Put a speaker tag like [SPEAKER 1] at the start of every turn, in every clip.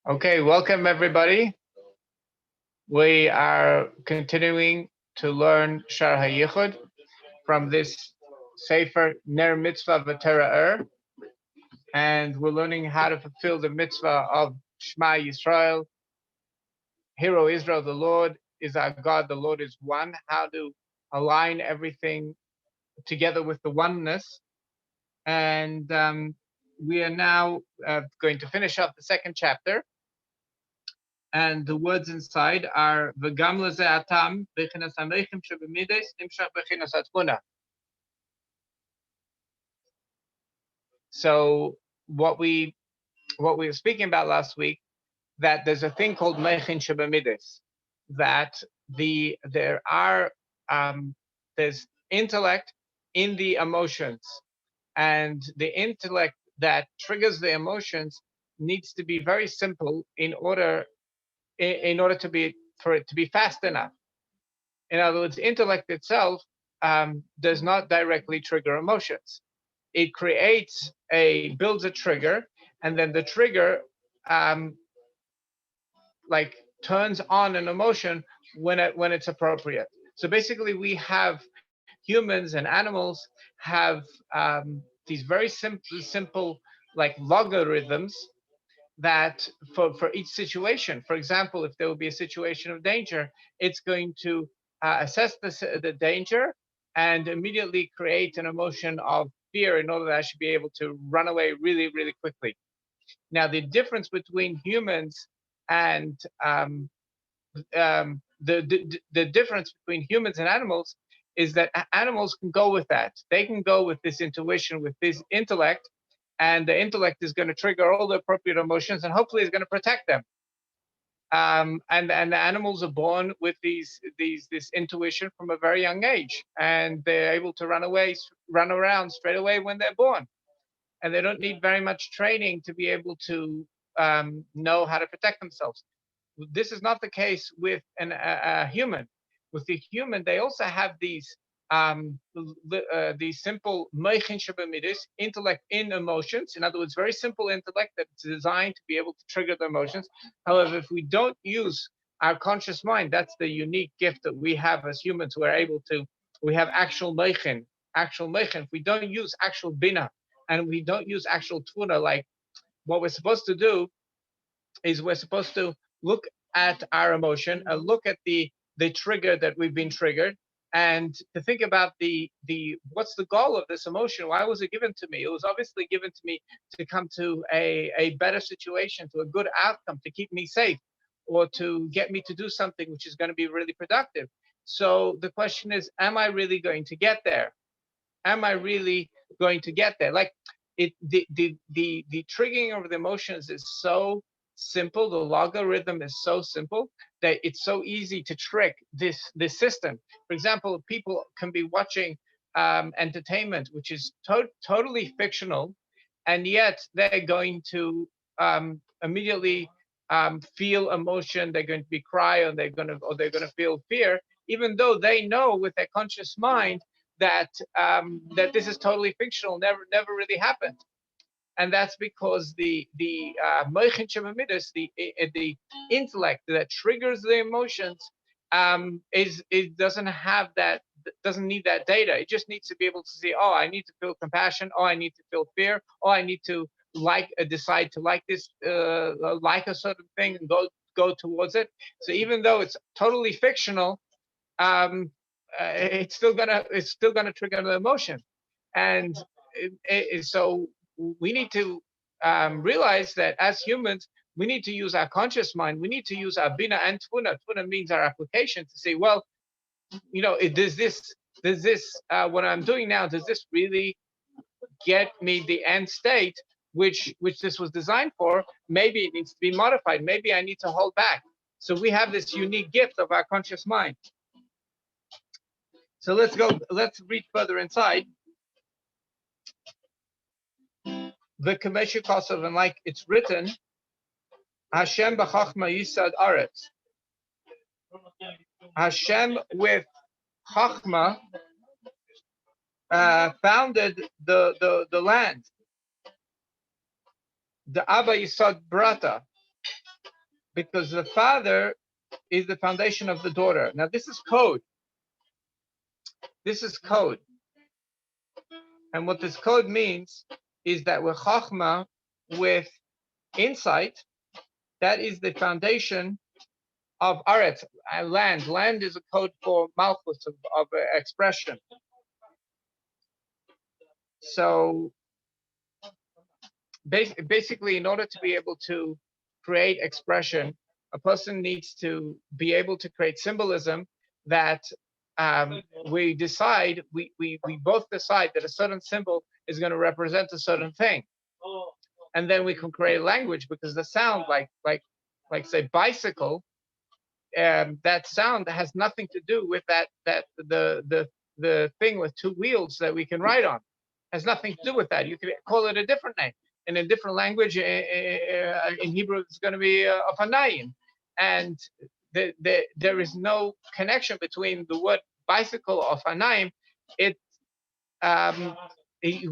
[SPEAKER 1] Okay, welcome everybody. We are continuing to learn Shar HaYichud from this Sefer Ner Mitzvah V'Tera'er, and we're learning how to fulfill the mitzvah of Shema Yisrael. Hear, O Israel, the Lord is our God, the Lord is one. How to align everything together with the oneness. And we are now going to finish up the second chapter. And the words inside are V'gam leze atam b'chinas hameichim shebemides nimshach b'chinas hatmuna. So what we were speaking about last week, that there's a thing called meichin shebemides, that there's intellect in the emotions, and the intellect that triggers the emotions needs to be very simple in order for it to be fast enough. In other words, intellect itself does not directly trigger emotions. It builds a trigger, and then the trigger turns on an emotion when it's appropriate. So basically, we have humans and animals have these very simple like logarithms that for each situation. For example, if there will be a situation of danger, it's going to assess the danger and immediately create an emotion of fear in order that I should be able to run away really, really quickly. Now, the difference between humans and the difference between humans and animals is that animals can go with that. They can go with this intuition, with this intellect, and the intellect is going to trigger all the appropriate emotions, and hopefully is going to protect them. And the animals are born with this intuition from a very young age, and they're able to run around straight away when they're born, and they don't need very much training to be able to know how to protect themselves. This is not the case with a human. With the human, they also have these simple meichin shebemidos, intellect in emotions. In other words, very simple intellect that's designed to be able to trigger the emotions. However, if we don't use our conscious mind, that's the unique gift that we have as humans. We have actual meichin. If we don't use actual bina, and we don't use actual tuna, like what we're supposed to do is we're supposed to look at our emotion and look at the trigger that we've been triggered, and to think about the what's the goal of this emotion? Why was it given to me? It was obviously given to me to come to a better situation, to a good outcome, to keep me safe, or to get me to do something which is going to be really productive. So the question is, am I really going to get there? Am I really going to get there? Like the triggering of the emotions is so simple. The logarithm is so simple that it's so easy to trick this system. For example, people can be watching entertainment which is totally fictional, and yet they're going to immediately feel emotion. They're going to be cry, or they're going to feel fear, even though they know with their conscious mind that this is totally fictional, never really happened. And that's because the meichin shebemidos, the intellect that triggers the emotions, doesn't need that data. It just needs to be able to see, oh, I need to feel compassion, oh, I need to feel fear, oh, I need to decide to like this, like a certain thing, and go towards it. So even though it's totally fictional, it's still gonna trigger the emotion, and so we need to realize that as humans, we need to use our conscious mind. We need to use our bina and tuna. Tuna means our application to say, well, does this what I'm doing now, does this really get me the end state which this was designed for? Maybe it needs to be modified. Maybe I need to hold back. So we have this unique gift of our conscious mind. So let's read further inside. The Kamesha Kosov, and like it's written, Hashem b'chachma yisad aretz. Hashem with chachma founded the land. The Abba Yisod Brata, because the father is the foundation of the daughter. Now this is code. This is code. And what this code means is that with Chachma, with insight, that is the foundation of Aretz, land. Land is a code for Malchus, of expression. So basically, in order to be able to create expression, a person needs to be able to create symbolism that we both decide that a certain symbol is going to represent a certain thing. And then we can create language, because the sound, like say bicycle, that sound has nothing to do with the thing with two wheels that we can ride on. Has nothing to do with that. You can call it a different name. In a different language, in Hebrew, it's going to be ofanayim. And there is no connection between the word bicycle or ofanayim.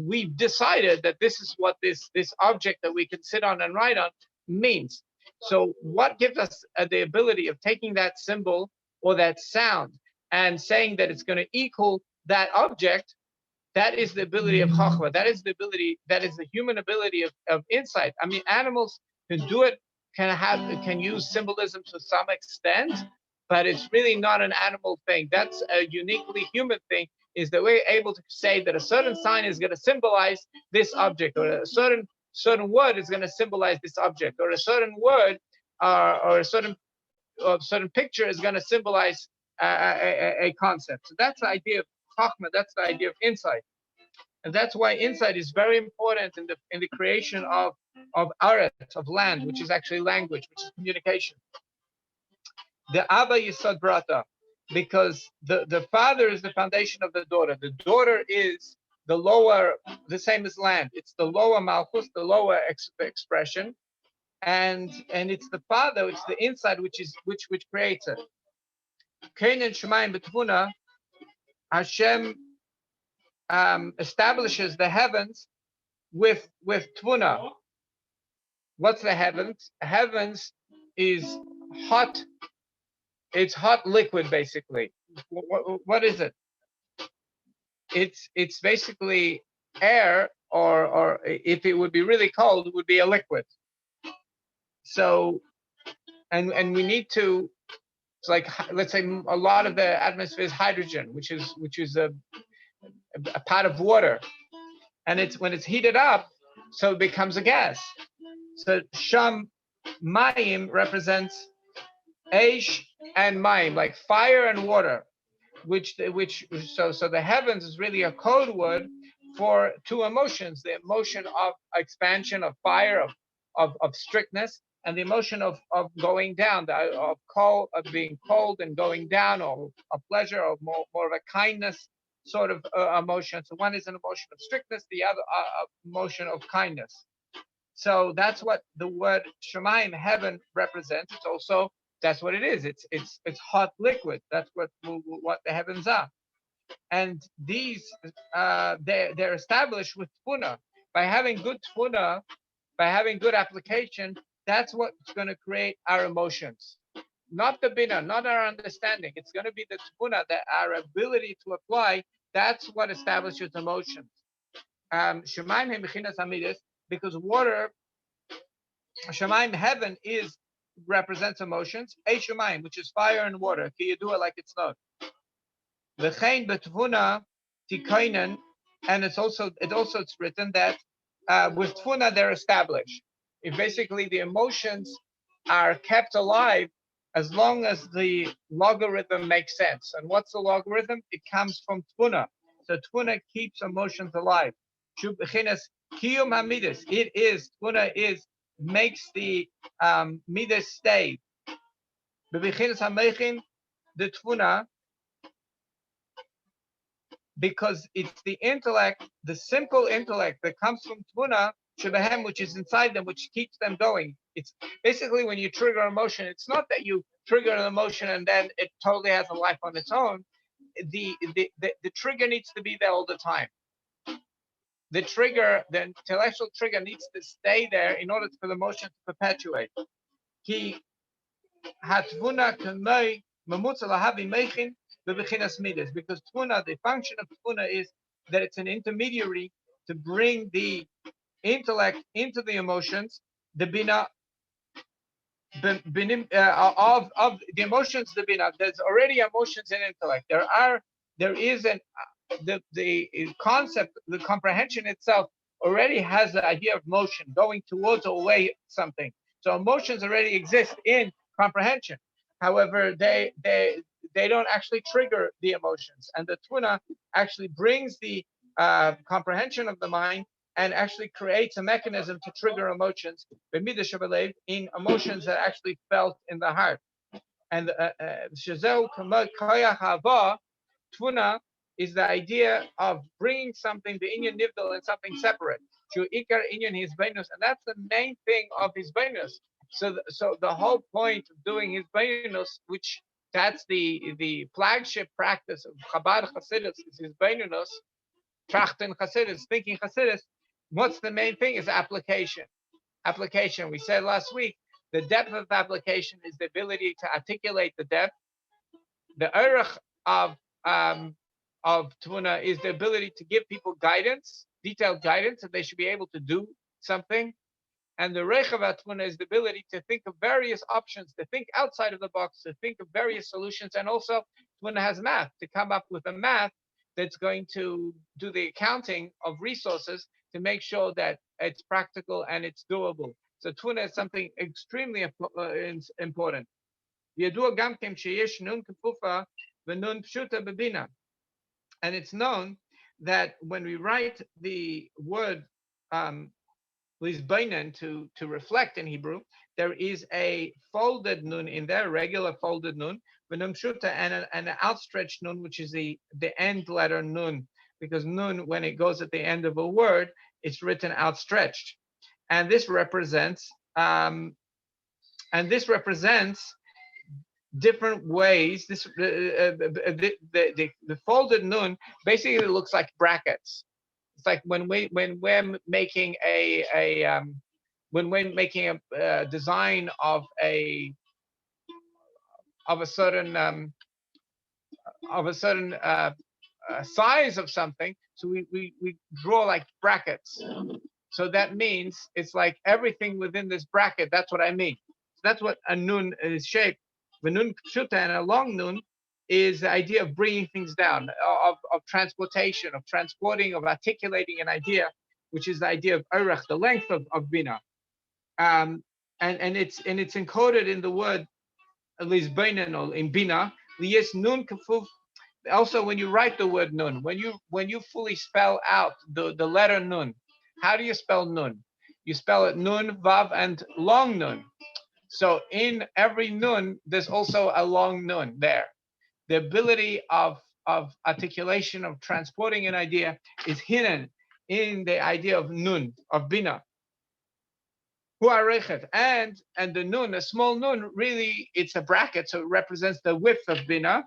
[SPEAKER 1] We've decided that this is what this object that we can sit on and ride on means. So what gives us the ability of taking that symbol or that sound and saying that it's going to equal that object? That is the ability of Chachma. That is the human ability of insight. I mean, animals can do it, can use symbolism to some extent, but it's really not an animal thing. That's a uniquely human thing, is that we're able to say that a certain sign is going to symbolize this object, or a certain word is going to symbolize this object, or a certain word or a certain picture is going to symbolize a concept. So that's the idea of Chachma. That's the idea of insight, and that's why insight is very important in the creation of aret, of land, which is actually language, which is communication. The Abba Yisod Brata, because the father is the foundation of the daughter. The daughter is the lower, the same as land. It's the lower malchus, the lower expression, and it's the father, it's the inside, which creates it. Kain and Shemayim B'Tvuna, Hashem establishes the heavens with Tvuna. What's the heavens? Heavens is hot. It's hot liquid, basically. What is it? It's basically air, or if it would be really cold, it would be a liquid. So, and we need to. It's like, let's say a lot of the atmosphere is hydrogen, which is a pot of water, and when it's heated up, so it becomes a gas. So Sham Mayim represents Eish and Mayim, like fire and water, so the heavens is really a code word for two emotions: the emotion of expansion, of fire, of strictness, and the emotion of going down, of being cold and going down, or a pleasure, or more of a kindness sort of emotion. So one is an emotion of strictness, the other emotion of kindness. So that's what the word Shemayim, heaven, represents. It's also, that's what it is. It's hot liquid. That's what the heavens are. And these they're established with tfuna. By having good tfuna, by having good application, that's what's going to create our emotions. Not the bina, not our understanding. It's going to be the tfuna, that our ability to apply. That's what establishes emotions. Shemayim hemechinas hamidus, because water, Shemayim, heaven, represents emotions. Shemayim, which is fire and water. Can you do it like it's not? V'chein betvuna tikainen, and it's written that with tfuna they're established. If basically the emotions are kept alive as long as the logarithm makes sense. And what's the logarithm? It comes from tfuna. So tfuna keeps emotions alive. Kiyum hamidus. Tfuna makes the midas stay. Bebechinas hamechin, the tfuna, because it's the intellect, the simple intellect that comes from tfuna, shebehem, which is inside them, which keeps them going. It's basically, when you trigger emotion, it's not that you trigger an emotion and then it totally has a life on its own. the trigger needs to be there all the time. The intellectual trigger needs to stay there in order for the motion to perpetuate. He hatvuna k'mei mamutza lahavi meichin bebechinas midas, because tvuna, the function of tvuna is that it's an intermediary to bring the intellect into the emotions, the bina of the emotions, the bina. There's already emotions in intellect. There is the concept, the comprehension itself already has the idea of motion going towards or away something. So emotions already exist in comprehension. However, they don't actually trigger the emotions, and the tuna actually brings the comprehension of the mind and actually creates a mechanism to trigger emotions in emotions that are actually felt in the heart. And tuna is the idea of bringing something, the inyan nivdal, and something separate. Ikar inyan hisbeinus, and that's the main thing of hisbeinus. So the whole point of doing hisbeinus, which that's the flagship practice of Chabad Hasidus, is hisbeinus, trachten Hasidus, thinking Hasidus. What's the main thing? Is application. Application. We said last week, the depth of application is the ability to articulate the depth. The erech of Tuna is the ability to give people guidance, detailed guidance, that they should be able to do something. And the Rechav Tuna is the ability to think of various options, to think outside of the box, to think of various solutions. And also, Tuna has math, to come up with a math that's going to do the accounting of resources to make sure that it's practical and it's doable. So Tuna is something extremely important. And it's known that when we write the word lisbainen, to reflect in Hebrew, there is a folded nun in there, regular folded nun, and an outstretched nun, which is the end letter nun, because nun, when it goes at the end of a word, it's written outstretched, and this represents different ways. This the folded nun basically looks like brackets. It's like when we're making a design of a certain size of something. So we draw like brackets. So that means it's like everything within this bracket. That's what I mean. So that's what a nun is shaped. The nun pshuta, and a long nun is the idea of bringing things down, of transportation, of transporting, of articulating an idea, which is the idea of orach, the length of bina. And it's encoded in the word lisbainen, or in bina, liyes nun kafuf. Also, when you write the word nun, when you fully spell out the letter nun, how do you spell nun? You spell it nun, vav, and long nun. So in every nun, there's also a long nun there. The ability of articulation, of transporting an idea, is hidden in the idea of nun, of bina. And the nun, a small nun, really it's a bracket, so it represents the width of bina.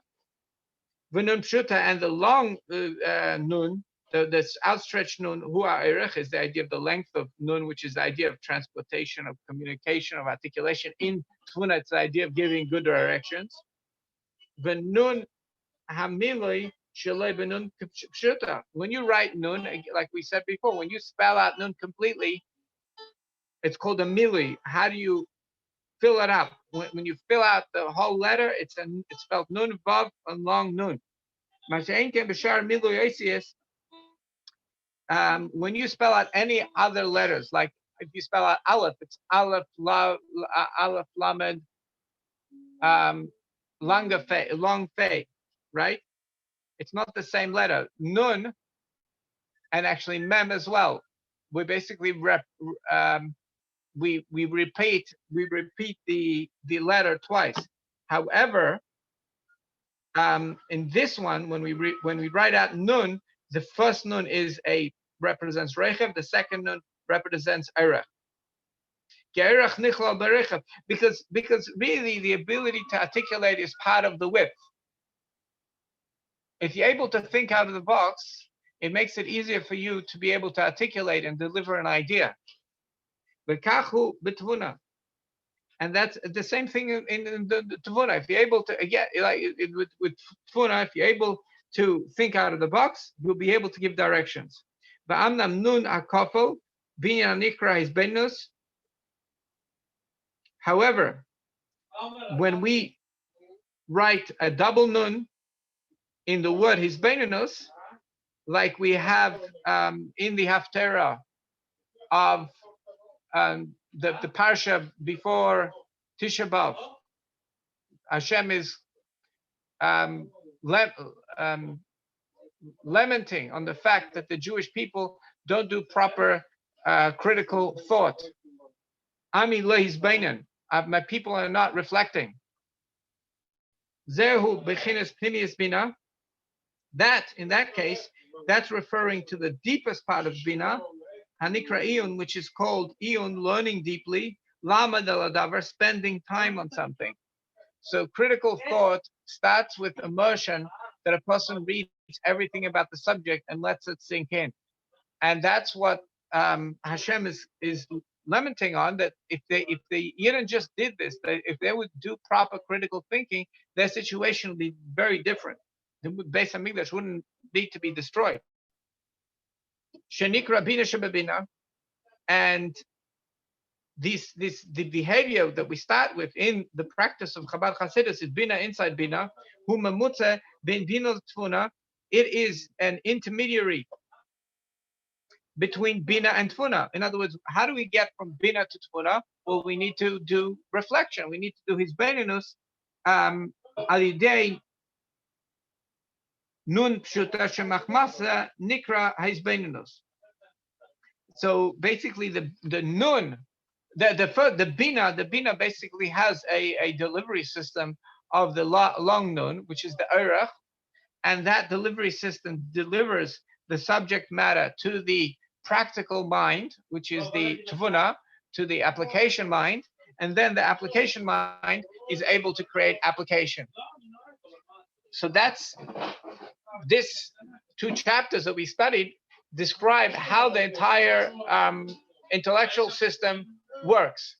[SPEAKER 1] V'nun pshuta, and the long nun, this outstretched nun, is the idea of the length of nun, which is the idea of transportation, of communication, of articulation. In tuna, it's the idea of giving good directions. V'nun hamiloi shalei b'nun pshuta. When you write nun, like we said before, when you spell out nun completely, it's called a milui. How do you fill it up? When you fill out the whole letter, it's spelled nun vav and long nun. When you spell out any other letters, like if you spell out aleph, it's aleph, aleph, lamed, long fe, right? It's not the same letter. Nun, and actually mem as well. We basically we repeat the letter twice. However, in this one, when we write out nun, the first nun represents rechev, the second nun represents erech. Because really the ability to articulate is part of the width. if you're able to think out of the box, it makes it easier for you to be able to articulate and deliver an idea. V'kachu b'tvuna. And that's the same thing in the tvuna. If you're able to, again, like with tvuna, if you're able to think out of the box, you'll be able to give directions. V'amnam nun akofel binyan nikra is benus. However, when we write a double nun in the word hisbenus, like we have in the haftarah of the parsha before Tisha B'av, Hashem is lamenting on the fact that the Jewish people don't do proper critical thought. Ami lo hisbeinen, my people are not reflecting. Zehu bechinas pnimius bina. That, in that case, that's referring to the deepest part of bina, hanikra iyun, which is called iyun, learning deeply, lama deladavar, spending time on something. So critical thought starts with immersion, that a person reads everything about the subject and lets it sink in. And that's what Hashem is lamenting on, that if the Yidden just did this, if they would do proper critical thinking, their situation would be very different. The Beis Hamikdash wouldn't need to be destroyed. Shenikra bina shebabina, and the behavior that we start with in the practice of Chabad Hasidus is bina inside bina, hu memutze ben bina tfuna. It is an intermediary between bina and tfuna. In other words, how do we get from bina to tfuna? Well, we need to do reflection. We need to do his beninus alidei nun pshuta shemachmasa nikra his beninus. So basically, the nun, the bina basically has a delivery system of the long nun, which is the erech, and that delivery system delivers the subject matter to the practical mind, which is the tvuna, to the application mind, and then the application mind is able to create application. So that's this 2 chapters that we studied describe how the entire intellectual system works.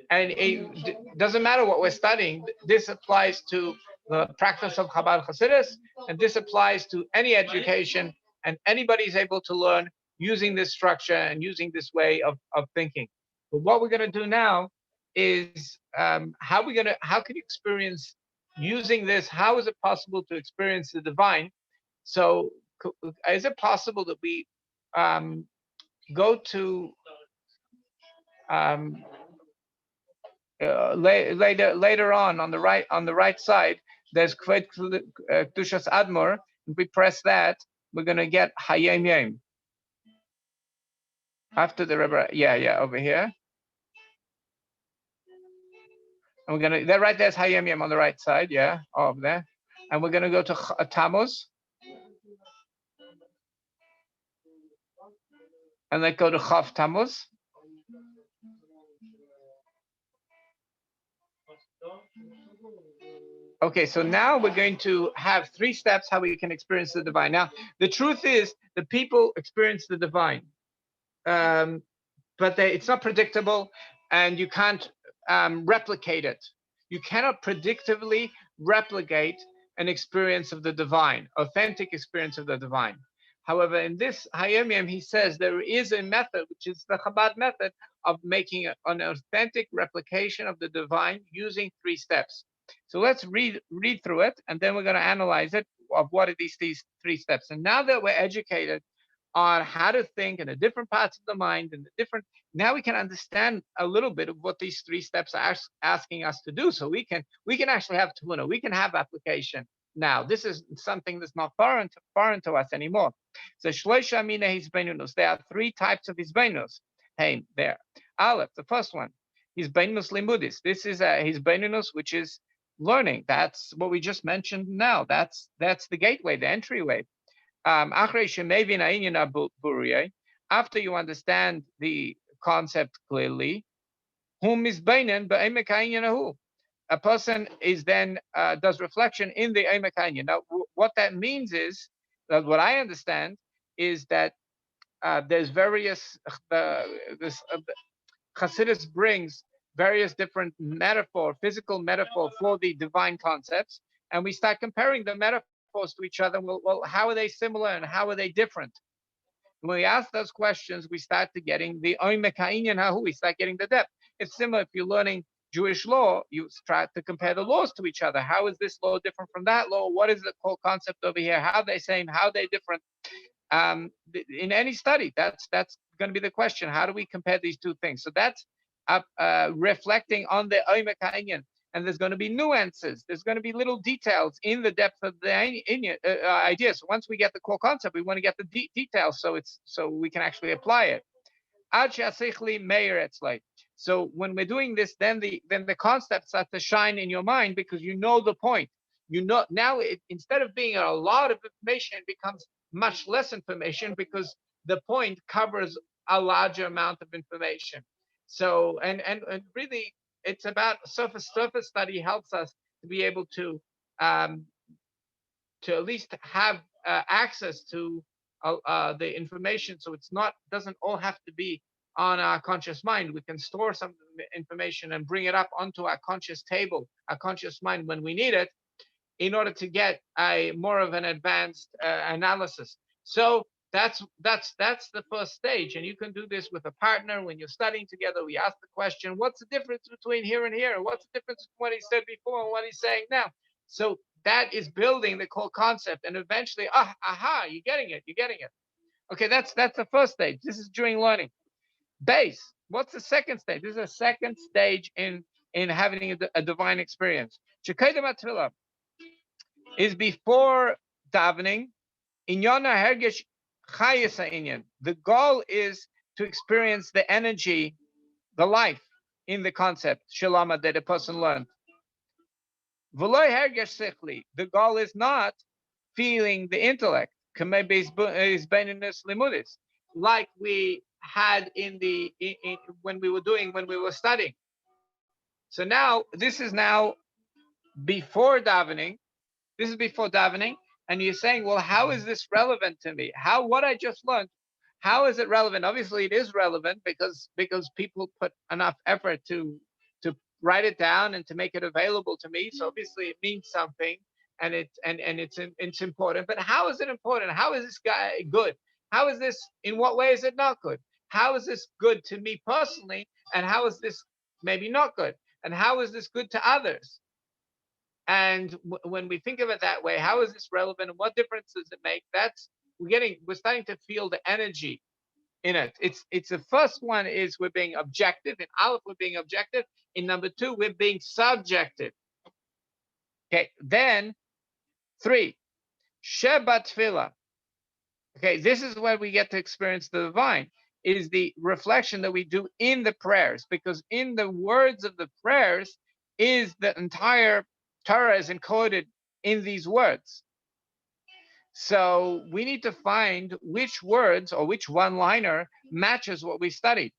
[SPEAKER 1] And it doesn't matter what we're studying. This applies to the practice of Chabad Hasidus, and this applies to any education, and anybody is able to learn using this structure and using this way of thinking. But what we're going to do now is how can you experience using this? How is it possible to experience the divine? So is it possible that we go to later on the right side, there's Kved Kedushas Admor. If we press that, we're going to get Hayem Yem. After the Rebbe, over here. And we're going to, there right there's Hayem Yem on the right side, over there. And we're going to go to Tammuz. And let's go to Chav Tammuz. Okay, so now we're going to have 3 steps how we can experience the divine. Now, the truth is the people experience the divine, but it's not predictable, and you can't replicate it. You cannot predictively replicate an experience of the divine, authentic experience of the divine. However, in this Hayom Yom, he says there is a method, which is the Chabad method, of making an authentic replication of the divine using 3 steps. So let's read through it, and then we're going to analyze it of what are these 3 steps. And now that we're educated on how to think in the different parts of the mind and the different, now we can understand a little bit of what these 3 steps are asking us to do. So we can actually have tefuna, we can have application. Now, this is something that's not foreign to us anymore. So shloisha mina hisbenus. There are 3 types of hisbenus. Hey, there. Aleph, the first one, hisbenus limudis. This is a hisbenus, which is learning. That's what we just mentioned now. That's the gateway, the entryway. After you understand the concept clearly, a person is then does reflection in the Eimek Anya. Now, what that means is that what I understand is that there's various this Chassidus brings various different metaphor, physical metaphor for the divine concepts, and we start comparing the metaphors to each other. Well, how are they similar and how are they different? When we ask those questions, we start to getting the Oimek Ha'inyan Hahu. We start getting the depth. It's similar if you're learning Jewish law, you try to compare the laws to each other. How is this law different from that law? What is the whole concept over here? How are they same? How are they different? In any study, that's going to be the question. How do we compare these two things? So that's reflecting on the Oimek Ha'inyan. And there's going to be nuances. There's going to be little details in the depth of the idea. So once we get the core concept, we want to get the details so we can actually apply it. So when we're doing this, then the concepts start to shine in your mind because you know the point. You know now instead of being a lot of information, it becomes much less information because the point covers a larger amount of information. So and really, it's about surface study helps us to be able to at least have access to the information, so it's not doesn't all have to be on our conscious mind. We can store some information and bring it up onto our conscious table, our conscious mind when we need it, in order to get a more of an advanced analysis. So that's the first stage, and you can do this with a partner when you're studying together. We ask the question, what's the difference between here and here? What's the difference between what he said before and what he's saying now? So that is building the core concept, and eventually, you're getting it. Okay, that's the first stage. This is during learning. Base. What's the second stage? This is a second stage in having a divine experience. Is before davening. Inyana hergesh chayesa inyan. The goal is to experience the energy, the life in the concept shalama that a person learned. V'loy hergesh sichli. The goal is not feeling the intellect. Like we had when we were studying. So now this is now before davening. This is before davening, and you're saying, well, how is this relevant to me? What I just learned, how is it relevant? Obviously, it is relevant because people put enough effort to write it down and to make it available to me. So obviously, it means something, and it's important. But how is it important? How is this guy good? How is this? In what way is it not good? How is this good to me personally? And how is this maybe not good? And how is this good to others? And when we think of it that way, how is this relevant and what difference does it make? We're starting to feel the energy in it. It's the first one is we're being objective. In Aleph, we're being objective. In number 2, we're being subjective. Okay, then 3, Shabbat Tefillah. Okay, this is where we get to experience the divine. It is the reflection that we do in the prayers, because in the words of the prayers is the entire Torah is encoded in these words. So we need to find which words or which one-liner matches what we studied.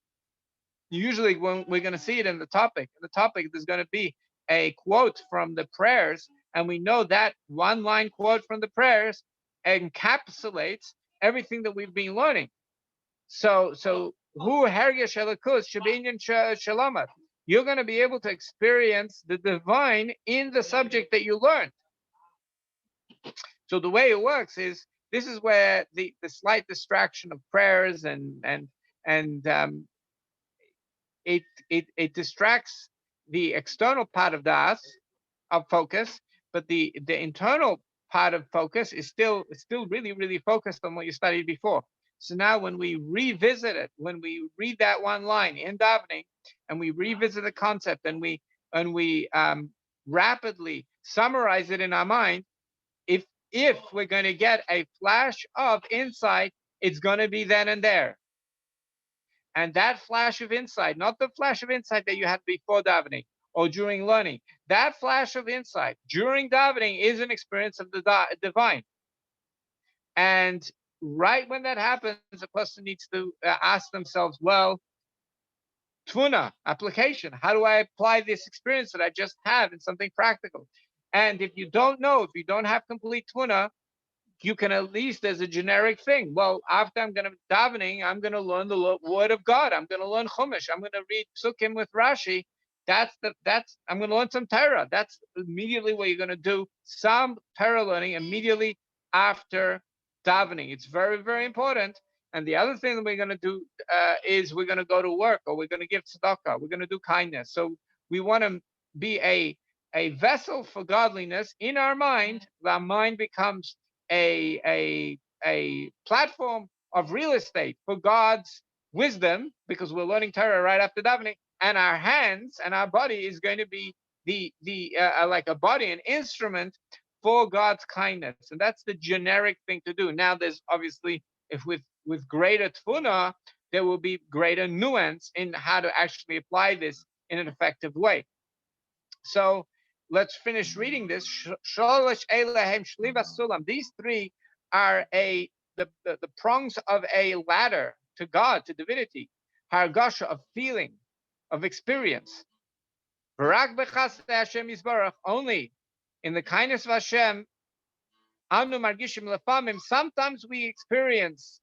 [SPEAKER 1] Usually when we're going to see it in the topic, there's going to be a quote from the prayers, and we know that one-line quote from the prayers encapsulates everything that we've been learning. So who hergesh elikus shabinyan shalamat. You're going to be able to experience the divine in the subject that you learned. So the way it works is this is where the slight distraction of prayers and it distracts the external part of focus, but the internal part of focus is still really, really focused on what you studied before. So now when we revisit it, when we read that one line in davening, and we revisit the concept, and we rapidly summarize it in our mind, if we're going to get a flash of insight, it's going to be then and there. And that flash of insight, not the flash of insight that you had before davening or during learning, that flash of insight during davening is an experience of the divine. And right when that happens, a person needs to ask themselves, well, Tuna application. How do I apply this experience that I just had in something practical? And if you don't know, if you don't have complete tuna, you can at least as a generic thing. Well, after I'm going to davening, I'm going to learn the word of God. I'm going to learn Chumash. I'm going to read Psukim with Rashi. That's I'm going to learn some Torah. That's immediately what you're going to do. Some Torah learning immediately after davening. It's very, very important. And the other thing that we're going to do is we're going to go to work, or we're going to give tzedakah. We're going to do kindness. So we want to be a vessel for godliness in our mind. Our mind becomes a platform of real estate for God's wisdom, because we're learning Torah right after davening, and our hands and our body is going to be the like a body, an instrument for God's kindness, and that's the generic thing to do. Now, there's obviously, if with greater tfuna, there will be greater nuance in how to actually apply this in an effective way. So let's finish reading this. These three are the prongs of a ladder to God, to divinity. Hargasha, of feeling, of experience. Only in the kindness of Hashem, sometimes we experience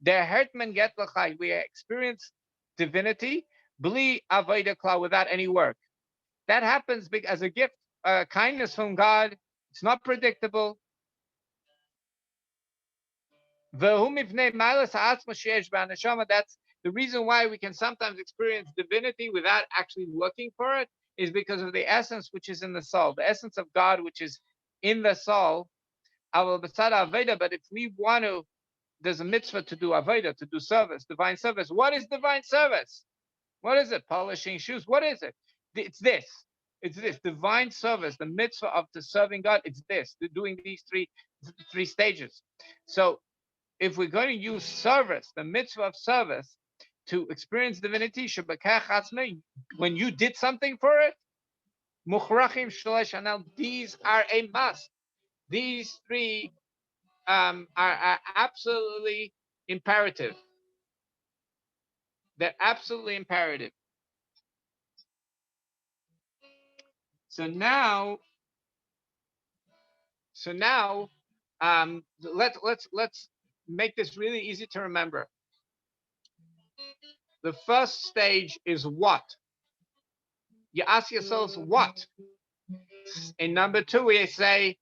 [SPEAKER 1] der Hertman get l'chai. We experience divinity, bli avodah kla, without any work. That happens as a gift, kindness from God. It's not predictable. That's the reason why we can sometimes experience divinity without actually looking for it, is because of the essence which is in the soul, the essence of God which is in the soul. But if we want to, there's a mitzvah to do avodah, to do service, divine service. What is divine service? What is it? Polishing shoes. What is it? It's this. It's this divine service, the mitzvah of the serving God. It's this, doing these three stages. So if we're going to use service, the mitzvah of service, to experience divinity, when you did something for it, these are a must. These three are absolutely imperative. They're absolutely imperative. So now, let's make this really easy to remember. The first stage is what. You ask yourselves what. In number two, we say,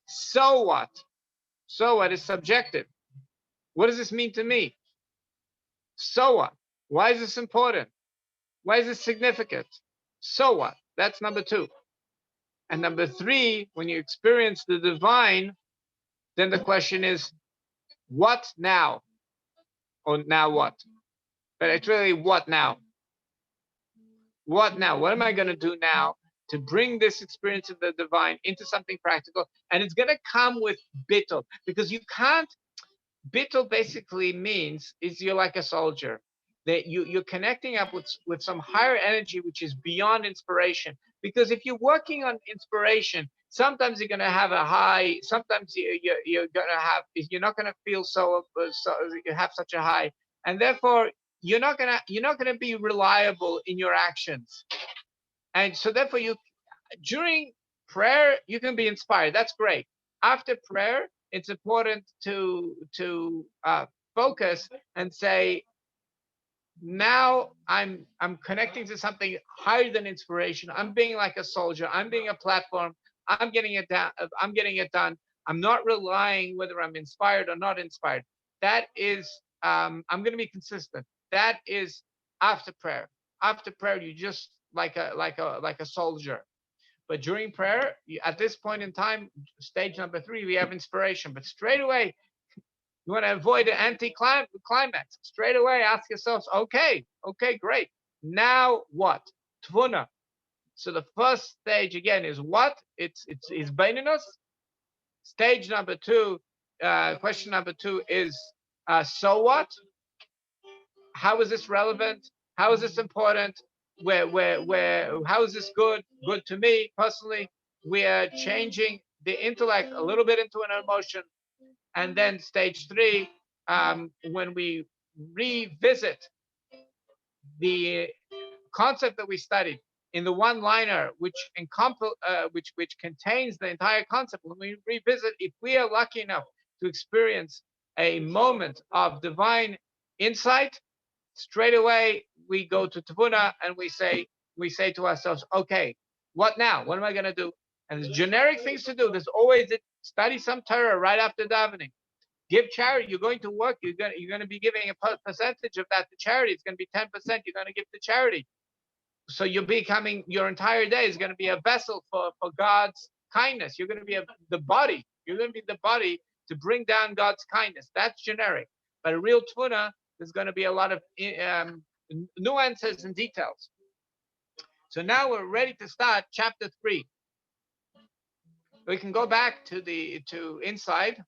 [SPEAKER 1] so what? So what is subjective. What does this mean to me? So what? Why is this important? Why is this significant? So what? That's number two. And number three, when you experience the divine, then the question is, what now? Or now what? But it's really what now? What now? What am I going to do now to bring this experience of the divine into something practical? And it's going to come with bittul, because you can't. Bittul basically means is you're like a soldier, that you're connecting up with some higher energy which is beyond inspiration. Because if you're working on inspiration, sometimes you're going to have a high, sometimes you're going to have, you're not going to feel so you have such a high, and therefore you're not going to be reliable in your actions. And so therefore during prayer you can be inspired. That's great. After prayer, it's important to focus and say, now I'm connecting to something higher than inspiration. I'm being like a soldier. I'm being a platform. I'm getting it down. I'm getting it done. I'm not relying whether I'm inspired or not inspired. That is, I'm going to be consistent. That is after prayer. After prayer, you just like a soldier. But during prayer, at this point in time, stage number three, we have inspiration. But straight away, you want to avoid an anti-climax. Straight away, ask yourselves, okay, great. Now what? Tvuna. So the first stage again is what? It's baininus. Stage number two, question number two is so what? How is this relevant? How is this important? How is this good to me personally? We are changing the intellect a little bit into an emotion. And then stage three, when we revisit the concept that we studied in the one-liner, which contains the entire concept, when we revisit, if we are lucky enough to experience a moment of divine insight, straight away we go to Tavuna and we say to ourselves, okay, what now? What am I going to do? And there's generic things to do. There's always study some Torah right after davening. Give charity. You're going to work. You're going to be giving a percentage of that to charity. It's going to be 10%. You're going to give to charity. So you're becoming, your entire day is going to be a vessel for God's kindness. You're going to be the body. You're going to be the body to bring down God's kindness. That's generic. But a real Tavuna, there's going to be a lot of nuances and details. So now we're ready to start chapter 3. We can go back to inside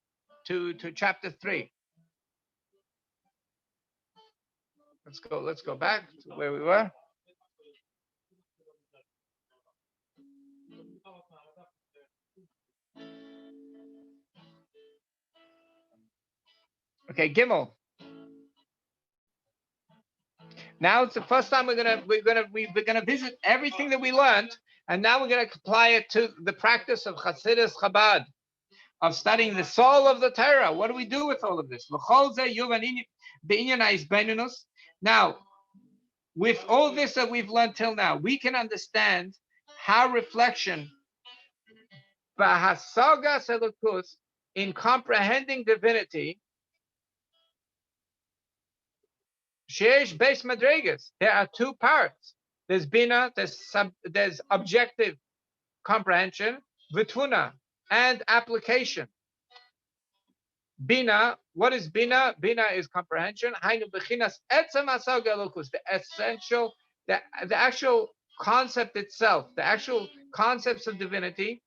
[SPEAKER 1] to chapter 3. Let's go back to where we were. Okay, Gimel. Now it's the first time we're gonna visit everything that we learned, and now we're gonna apply it to the practice of Chasidus Chabad, of studying the soul of the Torah. What do we do with all of this? Now, with all this that we've learned till now, we can understand how reflection, in comprehending divinity, Sheish Beis Madregas. There are two parts. There's Bina, there's objective comprehension, Vituna, and application. Bina, what is Bina? Bina is comprehension. The essential, the actual concept itself, the actual concepts of divinity.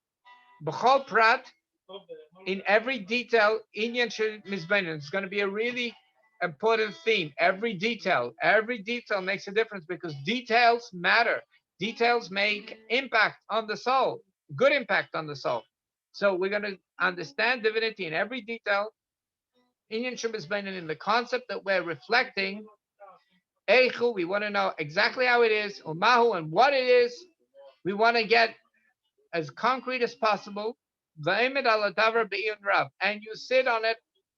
[SPEAKER 1] B'chol prat, in every detail, Inyan Mizbenin. It's going to be a really important theme. Every detail makes a difference, because details matter. Details make impact on the soul, good impact on the soul. So we're going to understand divinity in every detail. Inyan Mizbenin, in the concept that we're reflecting. Eichu, we want to know exactly how it is. Umahu, and what it is. We want to get as concrete as possible. And you sit on it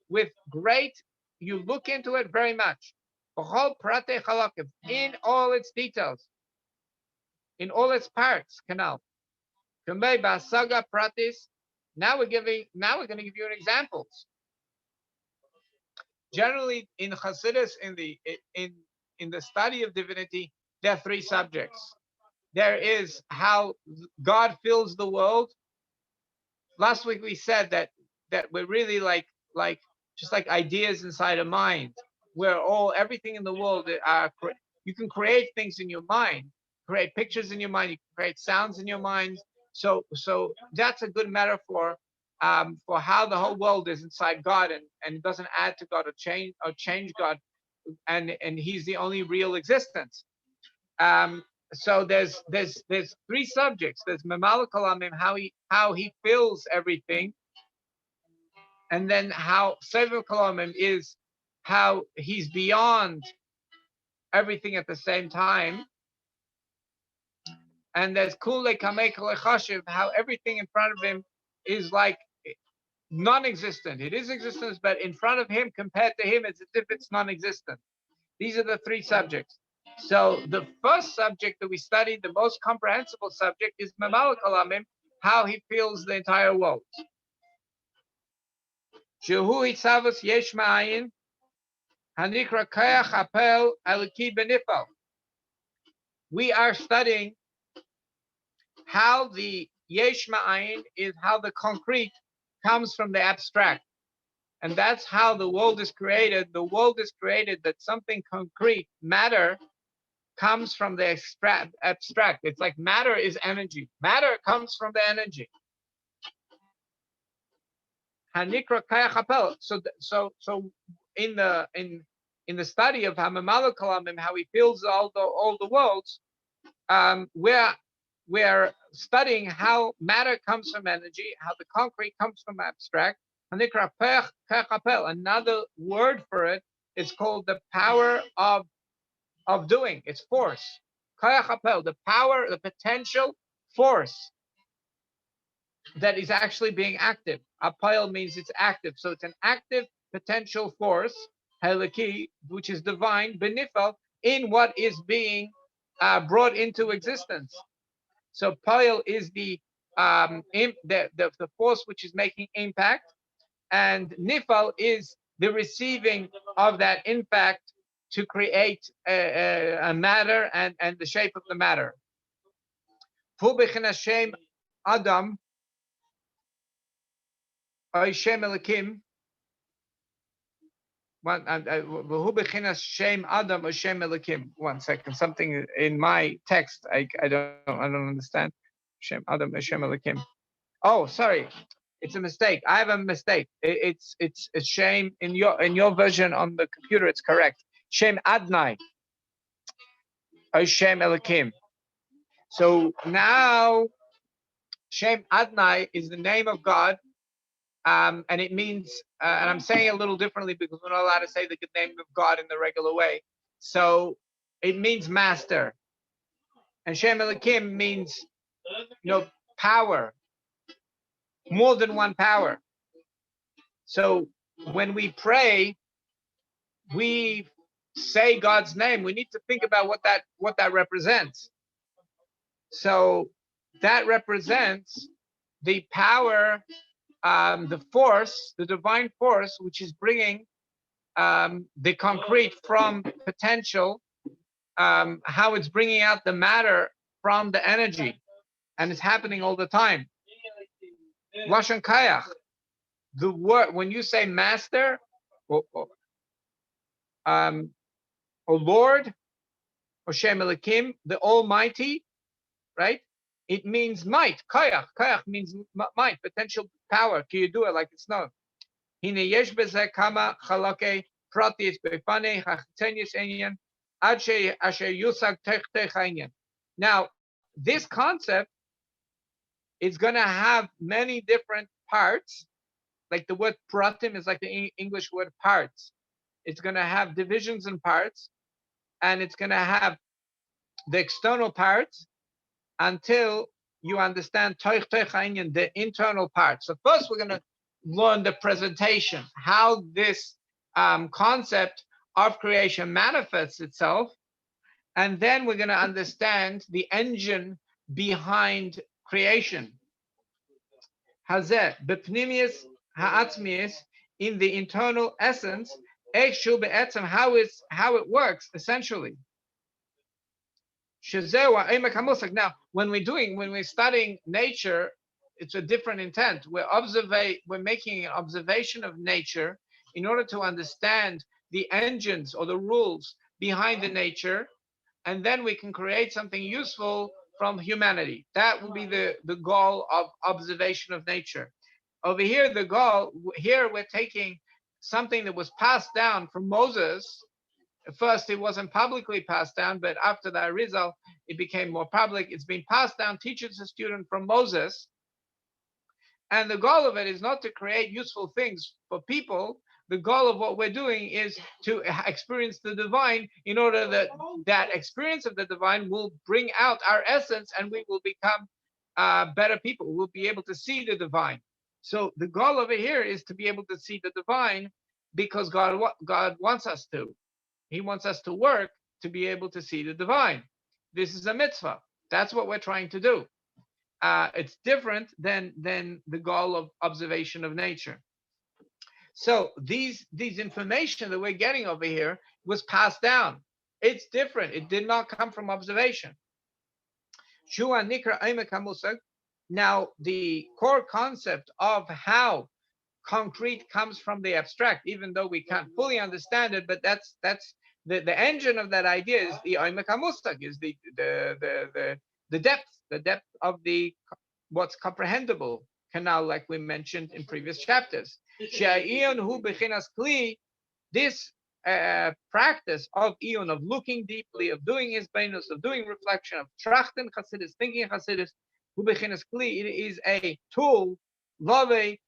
[SPEAKER 1] with great, you look into it very much. In all its details, in all its parts, canal. Now we're going to give you an examples. Generally, in Chassidus, in the study of divinity, there are three subjects. There is how God fills the world. Last week we said that we're really like just like ideas inside a mind, where everything in the world you can create things in your mind, create pictures in your mind, you can create sounds in your mind. So that's a good metaphor for how the whole world is inside God, and it doesn't add to God or change God, and He's the only real existence. So there's three subjects. There's Memalek Olamim, how he fills everything, and then how Sever Olamim is how he's beyond everything at the same time. And there's Kule Kamei Kole Chashiv, how everything in front of him is like non-existent. It is existence, but in front of him, compared to him, it's as if it's non-existent. These are the three subjects. So the first subject that we studied, the most comprehensible subject, is Memalek Olamim, how he fills the entire world. Shehu Hitzavos Yesh Ma'ayin, Hanikra Kayach Apel Eliki Benifal. We are studying how the Yesh Ma'ayin is how the concrete comes from the abstract. And that's how the world is created. The world is created that something concrete, matter, comes from the abstract. It's like matter is energy. Matter comes from the energy. Hanikra Kaya Chapel. So in the study of Memalek Olamim, how he fills all the worlds, we're studying how matter comes from energy, how the concrete comes from abstract. Hanikra Kaya Chapel. Another word for it is called the power of of doing. It's force. Koyach hapel, the power, the potential force that is actually being active. Apel means it's active. So it's an active potential force, heliki, which is divine, benifel, in what is being brought into existence. So pile is the force which is making impact, and nifal is the receiving of that impact to create a matter and the shape of the matter. Hu b'chinas shem Adam, or Shem Elokim. Hu b'chinas shem Adam or Shem Elokim. 1 second, something in my text I don't understand. Shem Adam or Shem Elokim. Oh, sorry, it's a mistake. I have a mistake. It's Shem in your version on the computer. It's correct. Shem Adnai or Shem Elokim. So now Shem Adnai is the name of God, and it means, and I'm saying it a little differently because we're not allowed to say the good name of God in the regular way. So it means master, and Shem Elokim means, power, more than one power. So when we pray, we say God's name. We need to think about what that represents. So that represents the power, the force, the divine force, which is bringing the concrete from potential, how it's bringing out the matter from the energy, and it's happening all the time. Lashon Kayach, the word, when you say master, or Lord, or Shem Elokim, the Almighty, right? It means might. Kayach. Kayach means might, potential power. Can you do it like it's known? Hine yesh beze kama chalake pratis befane hachtenis enyan ache asher yusag techtech enyan. Now, this concept is going to have many different parts. Like the word pratim is like the English word parts. It's going to have divisions and parts, and it's going to have the external parts until you understand the internal part. So first we're going to learn the presentation, how this concept of creation manifests itself, and then we're going to understand the engine behind creation. Hazeh bepnimius ha'atzmius, in the internal essence, how it works essentially. Now, when we're studying nature, it's a different intent. We're making an observation of nature in order to understand the engines or the rules behind the nature, and then we can create something useful from humanity. That will be the goal of observation of nature. Over here, we're taking something that was passed down from Moses. At first, it wasn't publicly passed down, but after the Arizal, it became more public. It's been passed down, teacher to student, from Moses. And the goal of it is not to create useful things for people. The goal of what we're doing is to experience the divine, in order that that experience of the divine will bring out our essence, and we will become better people. We'll be able to see the divine. So the goal over here is to be able to see the divine, because God wants us to. He wants us to work to be able to see the divine. This is a mitzvah. That's what we're trying to do. It's different than the goal of observation of nature. So these information that we're getting over here was passed down. It's different. It did not come from observation. Now, the core concept of how concrete comes from the abstract, even though we can't fully understand it, but that's the engine of that idea is the Oimek HaMustag, is the depth of the what's comprehensible canal, like we mentioned in previous chapters. This practice of Eon, of looking deeply, of doing his benus, of doing reflection, of trachten chasidus, thinking chasidus, it is a tool. It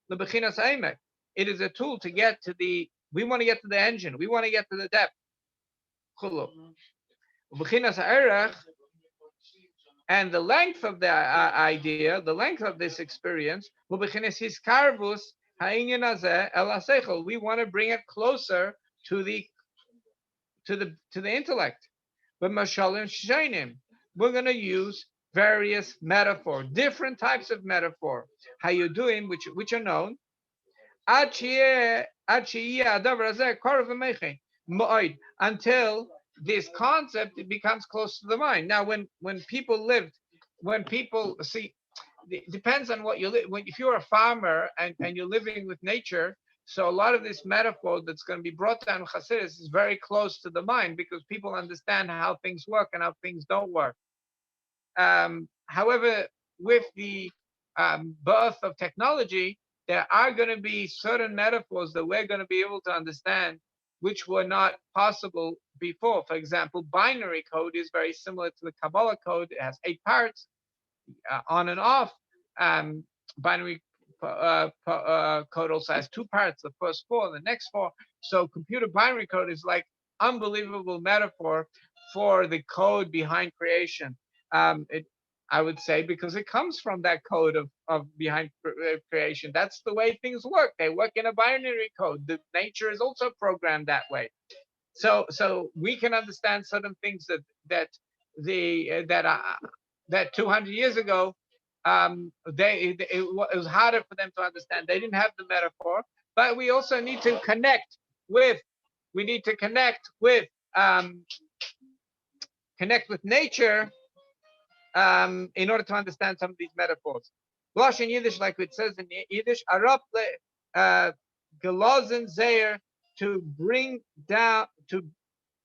[SPEAKER 1] is a tool to get to we want to get to the engine. We want to get to the depth. B'chinas ha'erech, and the length of the idea, the length of this experience, we want to bring it closer to the intellect. But mashalim shainim, we're going to use various metaphor, different types of metaphor. How you doing, which are known. Until this concept it becomes close to the mind. Now, when people see, it depends on what you live. If you're a farmer and you're living with nature, so a lot of this metaphor that's going to be brought down in Hasidus is very close to the mind because people understand how things work and how things don't work. However, with the birth of technology, there are going to be certain metaphors that we're going to be able to understand, which were not possible before. For example, binary code is very similar to the Kabbalah code. It has 8 parts, on and off. Binary code also has 2 parts, the first 4, the next 4. So computer binary code is like unbelievable metaphor for the code behind creation. I would say, because it comes from that code of behind creation. That's the way things work. They work in a binary code. The nature is also programmed that way. So we can understand certain things that 200 years ago, it was harder for them to understand. They didn't have the metaphor, but we also need to connect with nature, in order to understand some of these metaphors. Blush in Yiddish, like it says in Yiddish, araple gelozen zeir, to bring down, to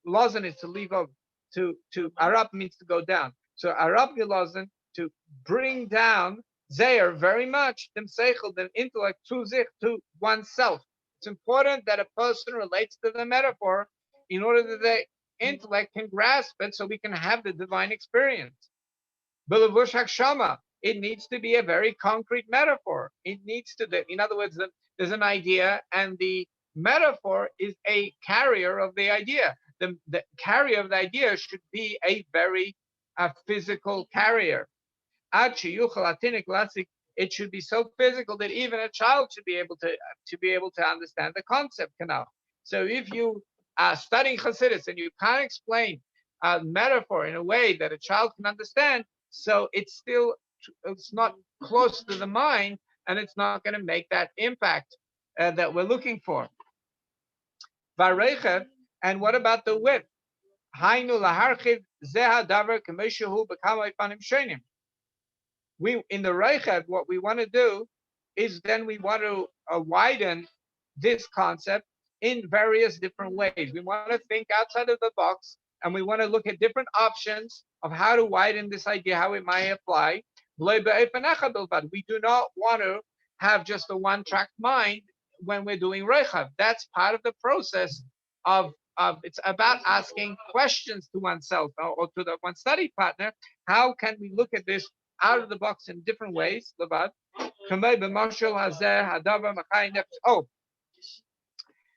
[SPEAKER 1] lozen is to leave over, to arab means to go down. So arab gelozen, to bring down zeir very much, dem seichel, the intellect, to zich, to oneself. It's important that a person relates to the metaphor in order that the intellect can grasp it, so we can have the divine experience. Belavush hakshama, it needs to be a very concrete metaphor. It needs to, in other words, there's an idea, and the metaphor is a carrier of the idea. The carrier of the idea should be a very physical carrier. It should be so physical that even a child should be able to understand the concept canal. So if you are studying Chassidus and you can't explain a metaphor in a way that a child can understand, so it's not close to the mind, and it's not going to make that impact that we're looking for. And what about the width? We in the Reichad, what we want to do is then we want to widen this concept in various different ways. We want to think outside of the box, and we want to look at different options of how to widen this idea, how it might apply. We do not want to have just a one-track mind when we're doing Reichad. That's part of the process of it's about asking questions to oneself or to one study partner. How can we look at this out of the box in different ways? Oh,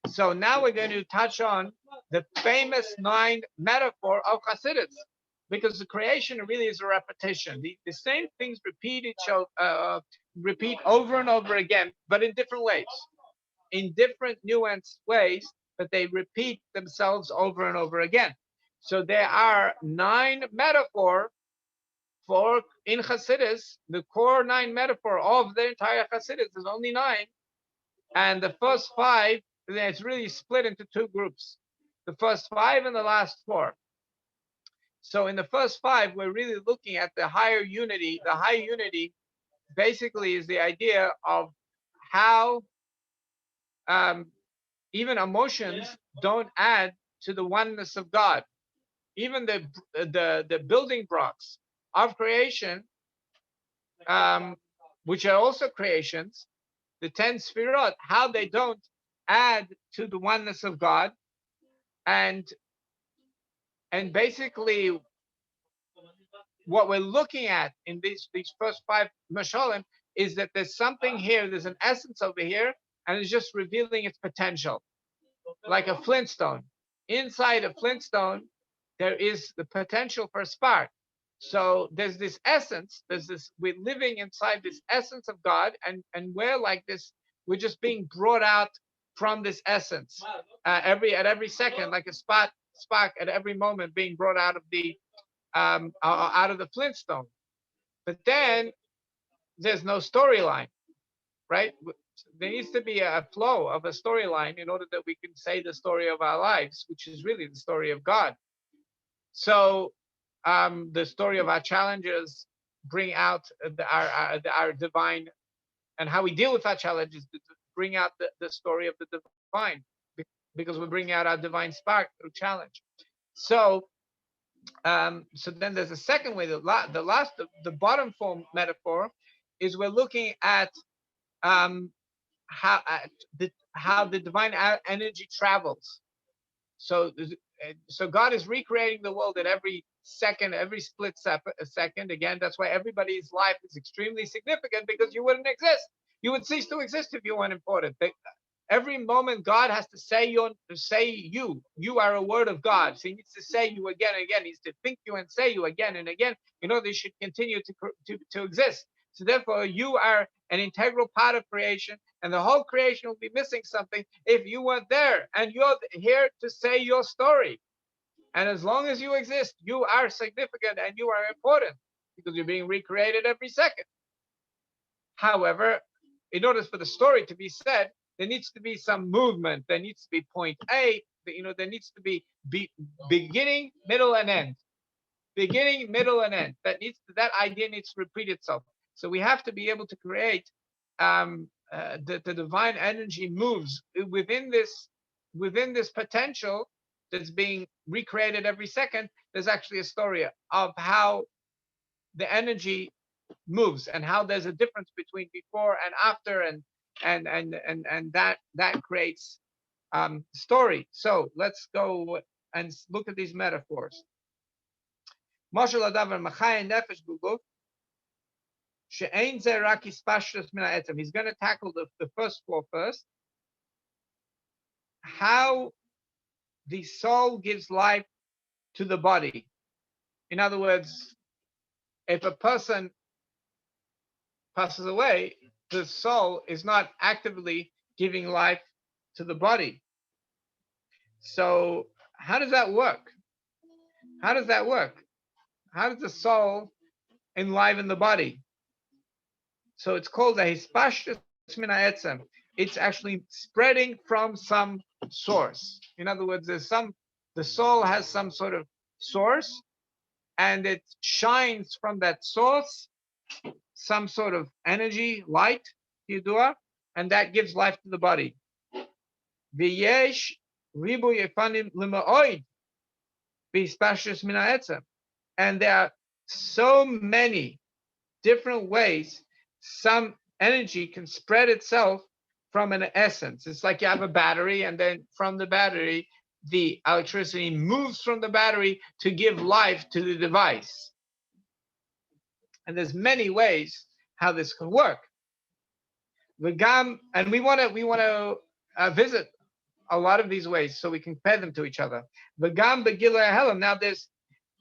[SPEAKER 1] so now we're going to touch on the famous 9 metaphor of Chassidus, because the creation really is a repetition. The same things repeat over and over again, but in different ways, in different nuanced ways, but they repeat themselves over and over again. So there are 9 metaphor for in Chassidus. The core 9 metaphor of the entire Chassidus is only 9, and the first 5, it's really split into 2 groups: the first 5 and the last 4. So in the first 5, we're really looking at the higher unity. The high unity basically is the idea of how even emotions don't add to the oneness of God. Even the building blocks of creation, which are also creations, the 10 sfirot, how they don't add to the oneness of God. And basically what we're looking at in these first 5 mashalim is that there's something here, there's an essence over here, and it's just revealing its potential, like a flintstone. Inside a flintstone, there is the potential for a spark. So there's this essence, we're living inside this essence of God, and we're like this, we're just being brought out from this essence at every second, like a spark at every moment being brought out of the out of the Flintstone. But then there's no storyline, right? There needs to be a flow of a storyline in order that we can say the story of our lives, which is really the story of God. So the story of our challenges bring out our divine, and how we deal with our challenges to bring out the story of the divine, because we bring out our divine spark through challenge. So so then there's a second way. The bottom form metaphor is we're looking at um, how the divine energy travels. So so God is recreating the world at every second, every split second. Again, that's why everybody's life is extremely significant, because you wouldn't exist. You would cease to exist if you weren't important. Every moment God has to say you are a word of God. So he needs to say you again and again. He needs to think you and say you again and again in order you should continue to exist. So therefore, you are an integral part of creation, and the whole creation will be missing something if you weren't there. And you're here to say your story. And as long as you exist, you are significant and you are important, because you're being recreated every second. However, in order for the story to be said, there needs to be some movement. There needs to be point A. There needs to be beginning, middle, and end. Beginning, middle, and end. That idea needs to repeat itself. So we have to be able to create the divine energy moves within this potential that's being recreated every second. There's actually a story of how the energy moves and how there's a difference between before and after, and that creates story. So let's go and look at these metaphors. He's going to tackle the first four first. How the soul gives life to the body. In other words, if a person passes away, the soul is not actively giving life to the body. So how does that work? How does that work? How does the soul enliven the body? So it's called a hispashtus min ha'etzem. It's actually spreading from some source. In other words, the soul has some sort of source, and it shines from that source some sort of energy, light, yidua, and that gives life to the body. V'yesh ribu yefanim lima'oid b'hispashtus min ha'etzem. And there are so many different ways some energy can spread itself from an essence. It's like you have a battery, and then from the battery, the electricity moves from the battery to give life to the device. And there's many ways how this can work. And we want to visit a lot of these ways so we can compare them to each other. Now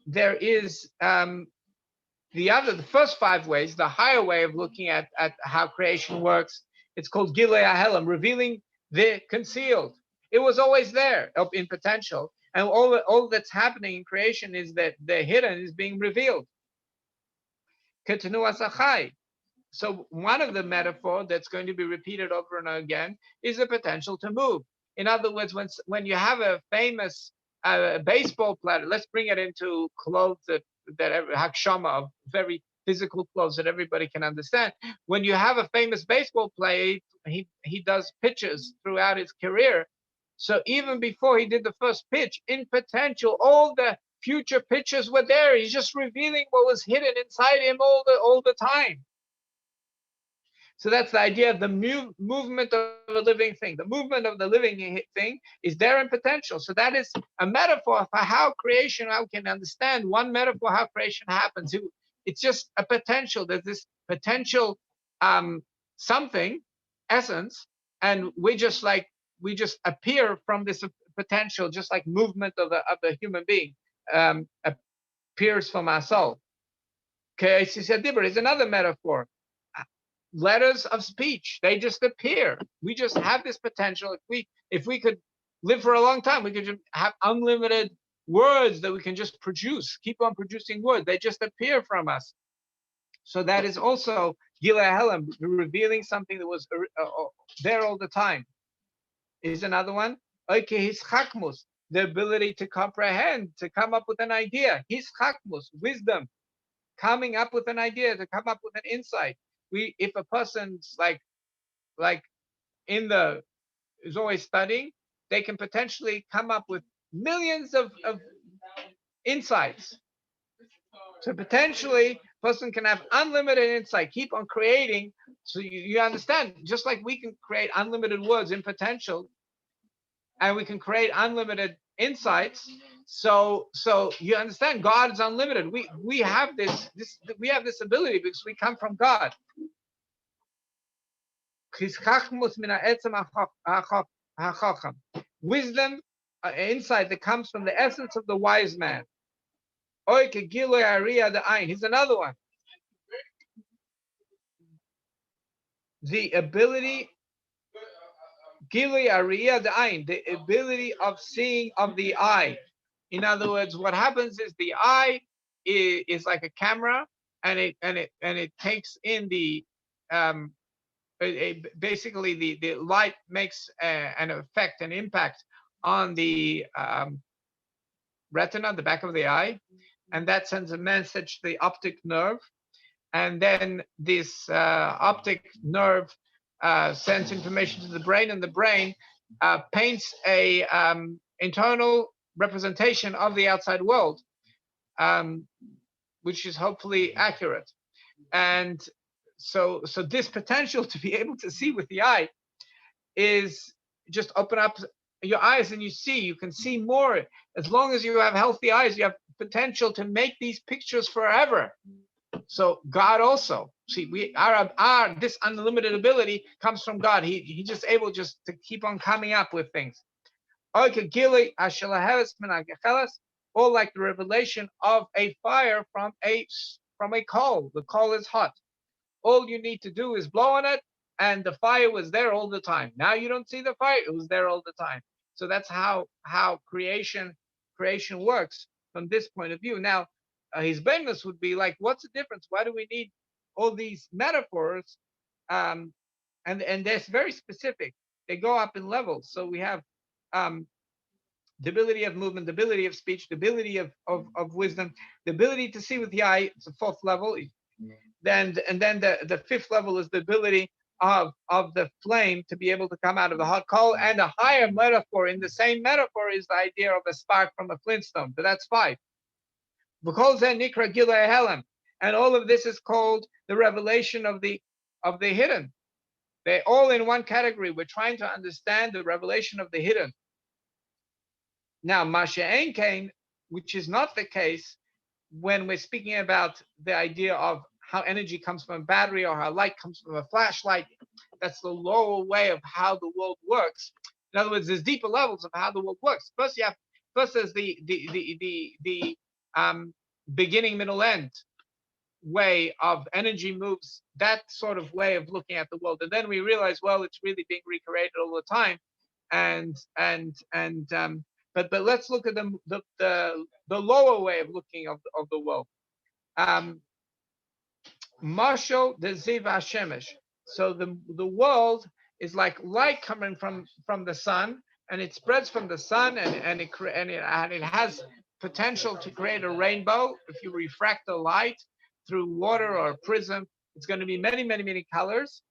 [SPEAKER 1] there is the first five ways, the higher way of looking at how creation works. It's called Gilei HaHelam, revealing the concealed. It was always there in potential, and all that's happening in creation is that the hidden is being revealed. So one of the metaphor that's going to be repeated over and again is the potential to move. In other words, when you have a famous baseball player, let's bring it into clothes that hakshama, of very physical clothes that everybody can understand. When you have a famous baseball player, he does pitches throughout his career. So even before he did the first pitch, in potential, all the future pitches were there. He's just revealing what was hidden inside him all the time. So that's the idea of the movement of a living thing. The movement of the living thing is there in potential. So that is a metaphor for how creation, how we can understand one metaphor, how creation happens. It's just a potential. There's this potential something, essence, and we just appear from this potential, just like movement of the human being. appears from our soul. Okay, is another metaphor. Letters of speech, they just appear. We just have this potential. If we could live for a long time, we could just have unlimited words that we can just produce, keep on producing words. They just appear from us. So that is also Gila Helam, revealing something that was there all the time. Is another one. Okay, his chakmus, the ability to comprehend, to come up with an idea. His chakmus, wisdom, coming up with an idea, to come up with an insight. If a person's like is always studying, they can potentially come up with millions of insights. So potentially, person can have unlimited insight, keep on creating. So you understand, just like we can create unlimited words in potential, and we can create unlimited insights. So you understand, God is unlimited. We have this ability because we come from God. Wisdom, insight that comes from the essence of the wise man. Here's another one. The ability, the ability of seeing of the eye. In other words, what happens is the eye is like a camera, and it takes in the basically the light makes an effect, an impact on the retina, the back of the eye, and that sends a message to the optic nerve, and then this optic nerve sends information to the brain, and the brain paints a internal representation of the outside world, which is hopefully accurate. And so this potential to be able to see with the eye is just open up your eyes and you can see more. As long as you have healthy eyes, you have potential to make these pictures forever. So God also, see, this unlimited ability comes from God. He just able just to keep on coming up with things. Or like the revelation of a fire from a coal. The coal is hot. All you need to do is blow on it, and the fire was there all the time. Now you don't see the fire; it was there all the time. So that's how creation works from this point of view. Now, his bonus would be like, what's the difference? Why do we need all these metaphors? And they're very specific. They go up in levels. So we have the ability of movement, the ability of speech, the ability of wisdom, the ability to see with the eye. It's a fourth level. Then the fifth level is the ability of the flame to be able to come out of the hot coal. And a higher metaphor in the same metaphor is the idea of a spark from a flintstone. But that's 5. And all of this is called the revelation of the hidden. They're all in one category. We're trying to understand the revelation of the hidden. Now, Masha'en Kain, which is not the case when we're speaking about the idea of how energy comes from a battery or how light comes from a flashlight. That's the lower way of how the world works. In other words, there's deeper levels of how the world works. First there's the beginning, middle, end way of energy moves, that sort of way of looking at the world. And then we realize, well, it's really being recreated all the time. But let's look at the lower way of looking of the world. Marshal the Ziv Hashemesh. So the world is like light coming from the sun, and it spreads from the sun, and it has potential to create a rainbow. If you refract the light through water or a prism, it's going to be many, many, many colors.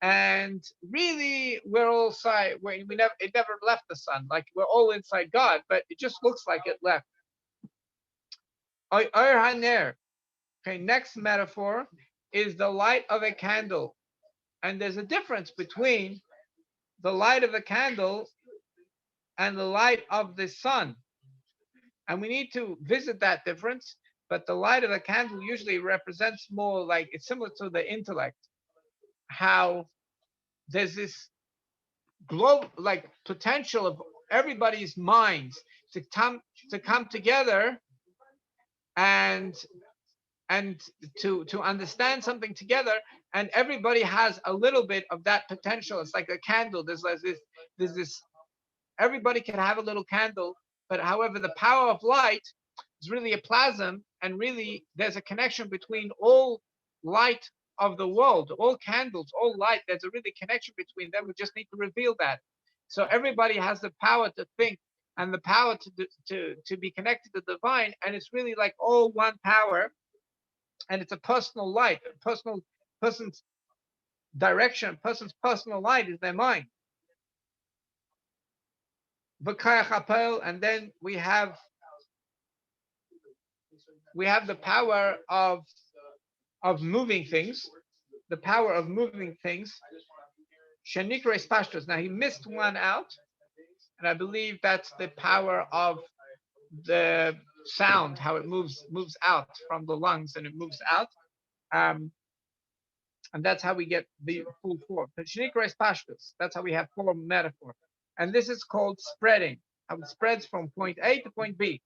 [SPEAKER 1] And really, we're all it never left the sun. Like, we're all inside God, but it just looks like it left. Okay, next metaphor is the light of a candle. And there's a difference between the light of a candle and the light of the sun. And we need to visit that difference. But the light of a candle usually represents more like, it's similar to the intellect. How there's this potential of everybody's minds to come together and to understand something together, and everybody has a little bit of that potential. It's like a candle. There's this everybody can have a little candle, but however, the power of light is really a plasm, and really there's a connection between all light of the world, all candles, all light. There's a really connection between them. We just need to reveal that. So everybody has the power to think and the power to be connected to the divine, and it's really like all one power, and it's a personal light, a person's direction, person's personal light is their mind. And then we have the power of moving things, the power of moving things. Shenikres pashtos. Now he missed one out, and I believe that's the power of the sound, how it moves out from the lungs and it moves out, and that's how we get the full form. Shenikres pashtos. That's how we have form metaphor, and this is called spreading. How it spreads from point A to point B.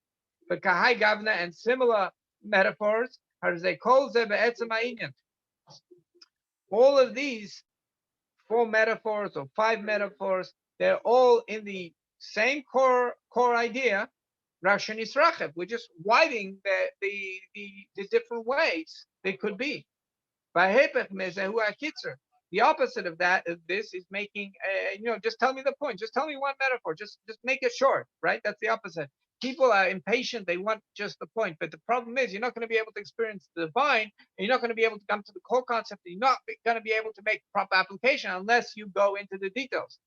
[SPEAKER 1] But kahai gavna and similar metaphors, as they call them, all of these 4 metaphors or 5 metaphors, they're all in the same core idea. Rashan Israchev. We're just widening the different ways they could be. The opposite of that is this is making just tell me the point. Just tell me one metaphor. Just make it short, right? That's the opposite. People are impatient. They want just the point. But the problem is you're not going to be able to experience the divine, and you're not going to be able to come to the core concept. You're not going to be able to make proper application unless you go into the details.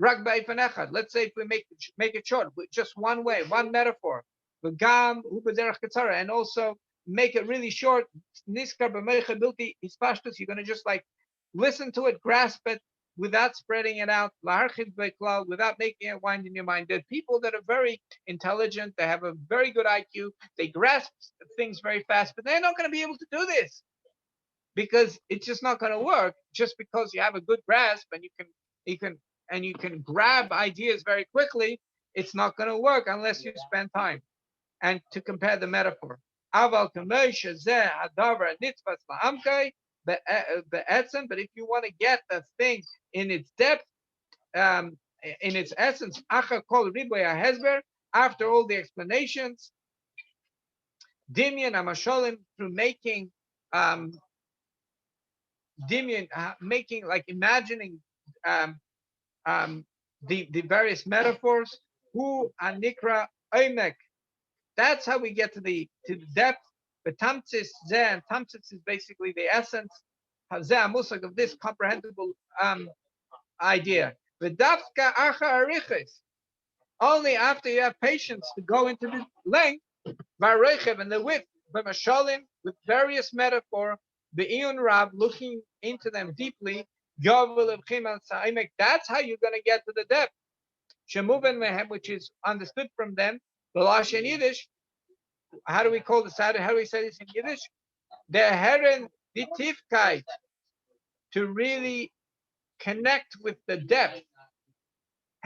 [SPEAKER 1] Let's say if we make it short, just one way, one metaphor. And also make it really short. You're going to just like listen to it, grasp it, without spreading it out, without making it wind in your mind. There are people that are very intelligent, they have a very good IQ, they grasp things very fast, but they're not going to be able to do this because it's just not going to work. Just because you have a good grasp and you can grab ideas very quickly, it's not going to work unless you spend time. And to compare the metaphor, but if you want to get the thing in its depth, in its essence, after all the explanations, Dimyan Amasholim, through making Dimyan, making like imagining the various metaphors, who anikra oimek. That's how we get to the depth. But tamtzis zeh, and tamtzis is basically the essence of this comprehensible idea. V'dafka acha ariches. Only after you have patience to go into the length, v'arechev, and the width, b'mashalim, with various metaphor, be'iyun rab, looking into them deeply, that's how you're going to get to the depth. Shemuven mehem, which is understood from them. B'lash in Yiddish. How do we call this? How do we say this in Yiddish? The heren ditivkeit, to really connect with the depth.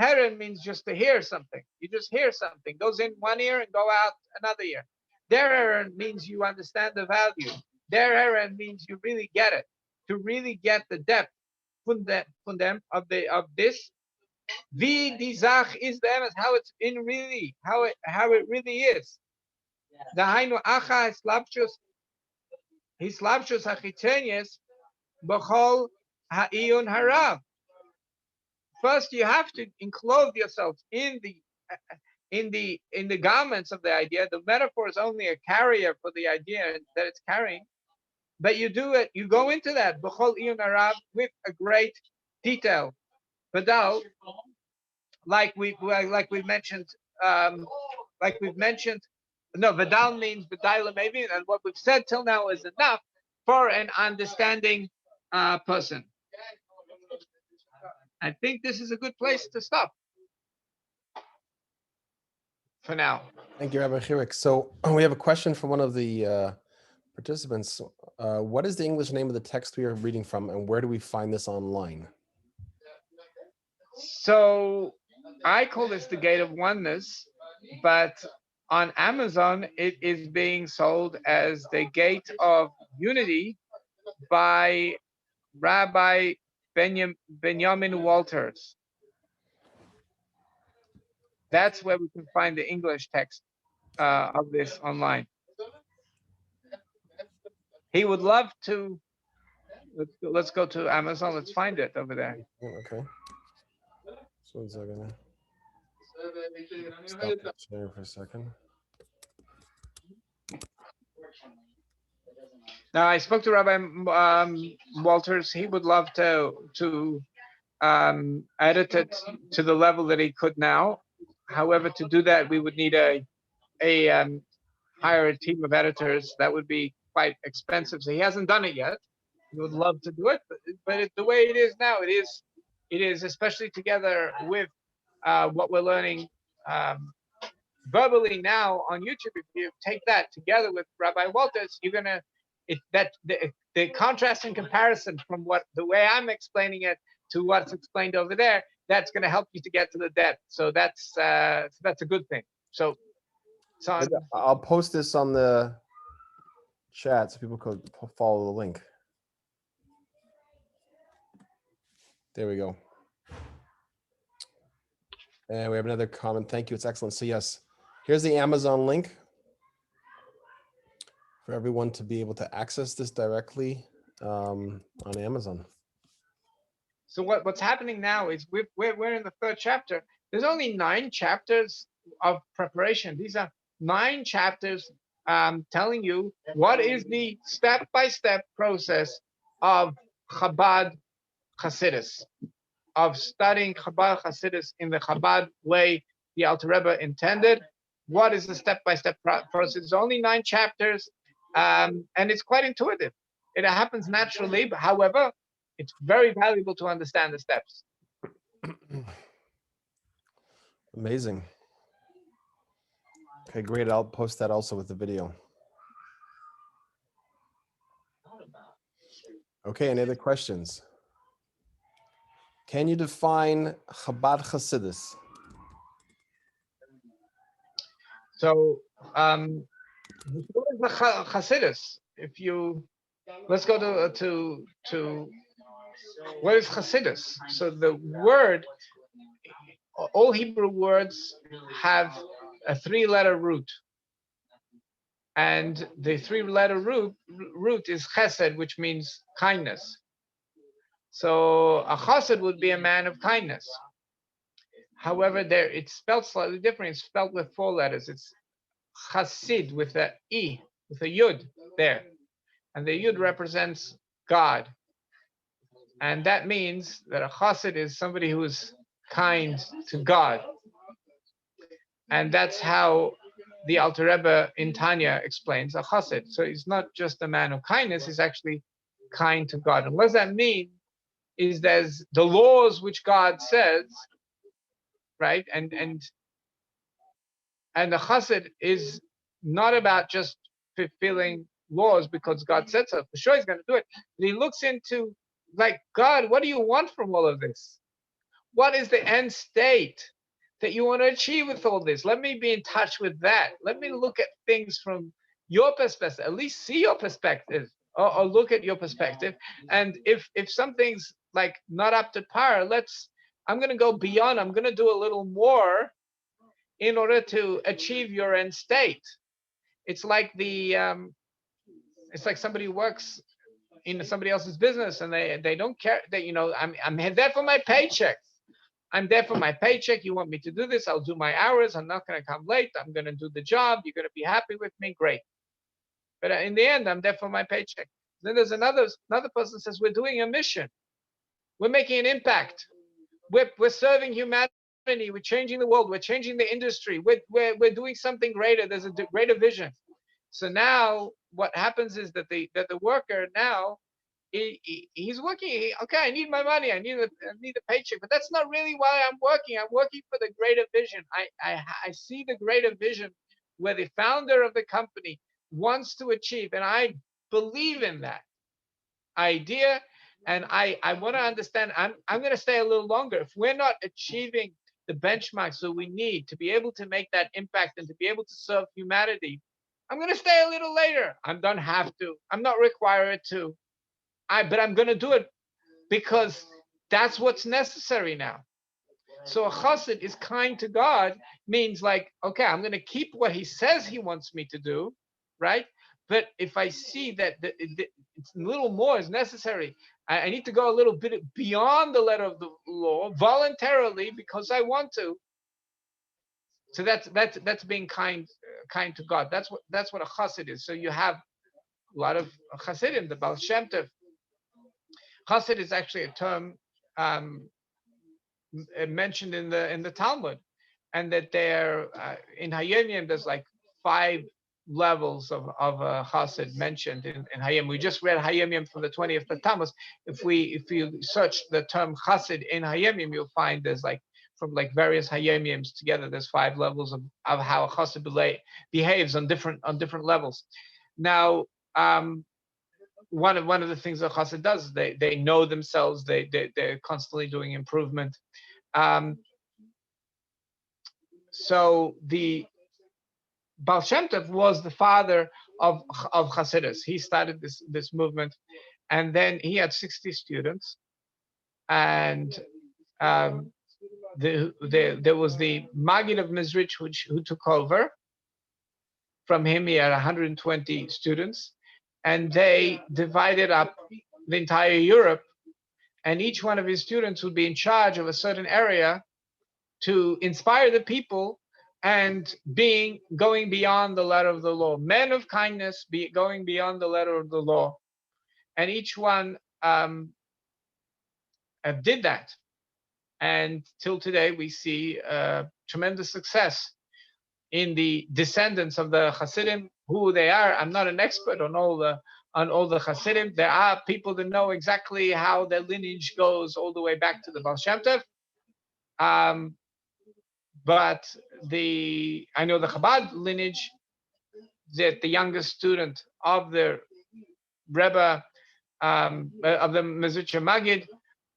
[SPEAKER 1] Heren means just to hear something. You just hear something. Goes in one ear and go out another ear. Der heren means you understand the value. Der heren means you really get it. To really get the depth from them of this. Wie die Sach is them, as how it's in really, how it really is. The Hainu Acha Hislapshus Hachitenius B'chol Ha'iyun Harav. First, you have to enclose yourself in the garments of the idea. The metaphor is only a carrier for the idea that it's carrying, but you do it. You go into that B'chol Iyun Harav with a great detail. Badal, like we've mentioned, no, Vidal means Vidaila maybe, and what we've said till now is enough for an understanding person. I think this is a good place to stop for now.
[SPEAKER 2] Thank you, Rabbi Chirik. So we have a question from one of the participants. What is the English name of the text we are reading from, and where do we find this online?
[SPEAKER 1] So I call this the Gate of Oneness, but On Amazon, it is being sold as The Gate of Unity by Rabbi Benjamin Walters. That's where we can find the English text of this online. He would love to. Let's go to Amazon. Let's find it over there.
[SPEAKER 2] Okay. So 1 second. Stop the share for a second.
[SPEAKER 1] Now, I spoke to Rabbi Walters. He would love to edit it to the level that he could now. However, to do that, we would need hire a team of editors. That would be quite expensive. So he hasn't done it yet. He would love to do it, but the way it is now, it is especially together with what we're learning verbally now on YouTube. If you take that together with Rabbi Walters, you're gonna the contrast and comparison from what the way I'm explaining it to what's explained over there. That's going to help you to get to the depth. So that's a good thing. So
[SPEAKER 2] I'll post this on the chat so people could follow the link. There we go. And we have another comment. Thank you. It's excellent. So yes, here's the Amazon link for everyone to be able to access this directly on Amazon.
[SPEAKER 1] So what's happening now is we're in the 3rd chapter. There's only 9 chapters of preparation. These are 9 chapters telling you what is the step-by-step process of Chabad Hasidus, of studying Chabad Hasidus in the Chabad way the Alter Rebbe intended. What is the step-by-step process? It's only 9 chapters, and it's quite intuitive. It happens naturally, but however, it's very valuable to understand the steps.
[SPEAKER 2] Amazing. Okay, great. I'll post that also with the video. Okay, any other questions? Can you define Chabad Hasidus?
[SPEAKER 1] So, what is the Hasidus? If you let's go to what is Hasidus? So the word, all Hebrew words have a 3-letter root, and the 3-letter root is Chesed, which means kindness. So a Chassid would be a man of kindness. However, there it's spelled slightly different. It's spelled with 4 letters. It's Chasid with a E, with a Yud there. And the Yud represents God. And that means that a Chassid is somebody who is kind to God. And that's how the Alter Rebbe in Tanya explains a Chassid. So he's not just a man of kindness, he's actually kind to God. And what does that mean? Is there's the laws which God says, right? And the Chassid is not about just fulfilling laws because God said so. For sure he's going to do it. But he looks into, like, God, what do you want from all of this? What is the end state that you want to achieve with all this? Let me be in touch with that. Let me look at things from your perspective, at least see your perspective, or look at your perspective. And if something's like not up to par, I'm going to go beyond. I'm going to do a little more in order to achieve your end state. It's like it's like somebody who works in somebody else's business and they don't care that, I'm there for my paycheck. I'm there for my paycheck. You want me to do this? I'll do my hours. I'm not going to come late. I'm going to do the job. You're going to be happy with me. Great. But in the end, I'm there for my paycheck. Then there's another person says, we're doing a mission. We're making an impact. We're serving humanity. We're changing the world. We're changing the industry. We're doing something greater. There's a greater vision. So now what happens is that the worker now, he's working. Okay, I need my money. I need a paycheck, but that's not really why I'm working. I'm working for the greater vision. I see the greater vision where the founder of the company wants to achieve, and I believe in that idea. And I want to understand. I'm going to stay a little longer. If we're not achieving the benchmarks that we need to be able to make that impact and to be able to serve humanity, I'm going to stay a little later. I don't have to. I'm not required to. But I'm going to do it because that's what's necessary now. So a chassid is kind to God, means like, okay, I'm going to keep what he says he wants me to do, right? But if I see that it's a little more is necessary, I need to go a little bit beyond the letter of the law voluntarily because I want to. So that's being kind to God. That's what a chassid is. So you have a lot of chassidim, the Baal Shem Tov. Chassid is actually a term mentioned in the Talmud, and that they're in Hayom there's like 5 levels of chassid mentioned in Hayom. We just read Hayom from the 20th of Tammuz. If you search the term chassid in Hayom, you'll find there's like from like various Hayomims together. There's 5 levels of how a chassid behaves on different levels. Now, one of the things that chassid does is they know themselves. They're constantly doing improvement. So the Baal Shem Tov was the father of Hasidus. He started this movement, and then he had 60 students, and there was the Maggid of Mizrich who took over. From him, he had 120 students, and they divided up the entire Europe, and each one of his students would be in charge of a certain area to inspire the people and going beyond the letter of the law. Men of kindness, going beyond the letter of the law. And each one did that. And till today, we see tremendous success in the descendants of the Hasidim. Who they are, I'm not an expert on all the Hasidim. There are people that know exactly how their lineage goes all the way back to the Baal Shem Tov. But I know the Chabad lineage, that the youngest student of the Rebbe, of the Mezritcher Maggid,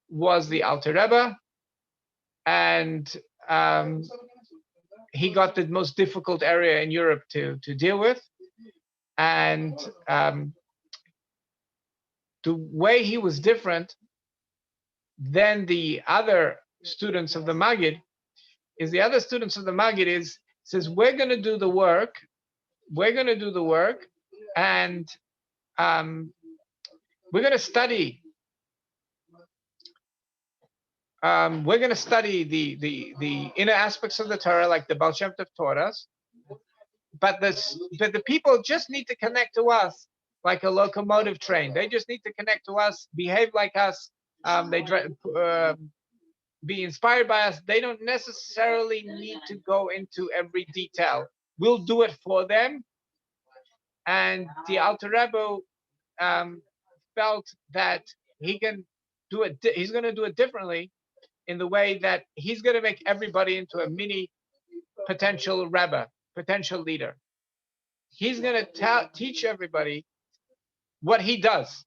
[SPEAKER 1] was the Alter Rebbe, and he got the most difficult area in Europe to deal with. And the way he was different than the other students of the Maggid is the other students of the Maggid says, we're going to do the work, and we're going to study. We're going to study the inner aspects of the Torah, like the Baal Shem Tov taught us. But the people just need to connect to us like a locomotive train. They just need to connect to us, behave like us. Be inspired by us. They don't necessarily need to go into every detail. We'll do it for them. And the Alter Rebbe felt that he can do it. He's going to do it differently, in the way that he's going to make everybody into a mini potential Rebbe, potential leader. He's going to teach everybody what he does,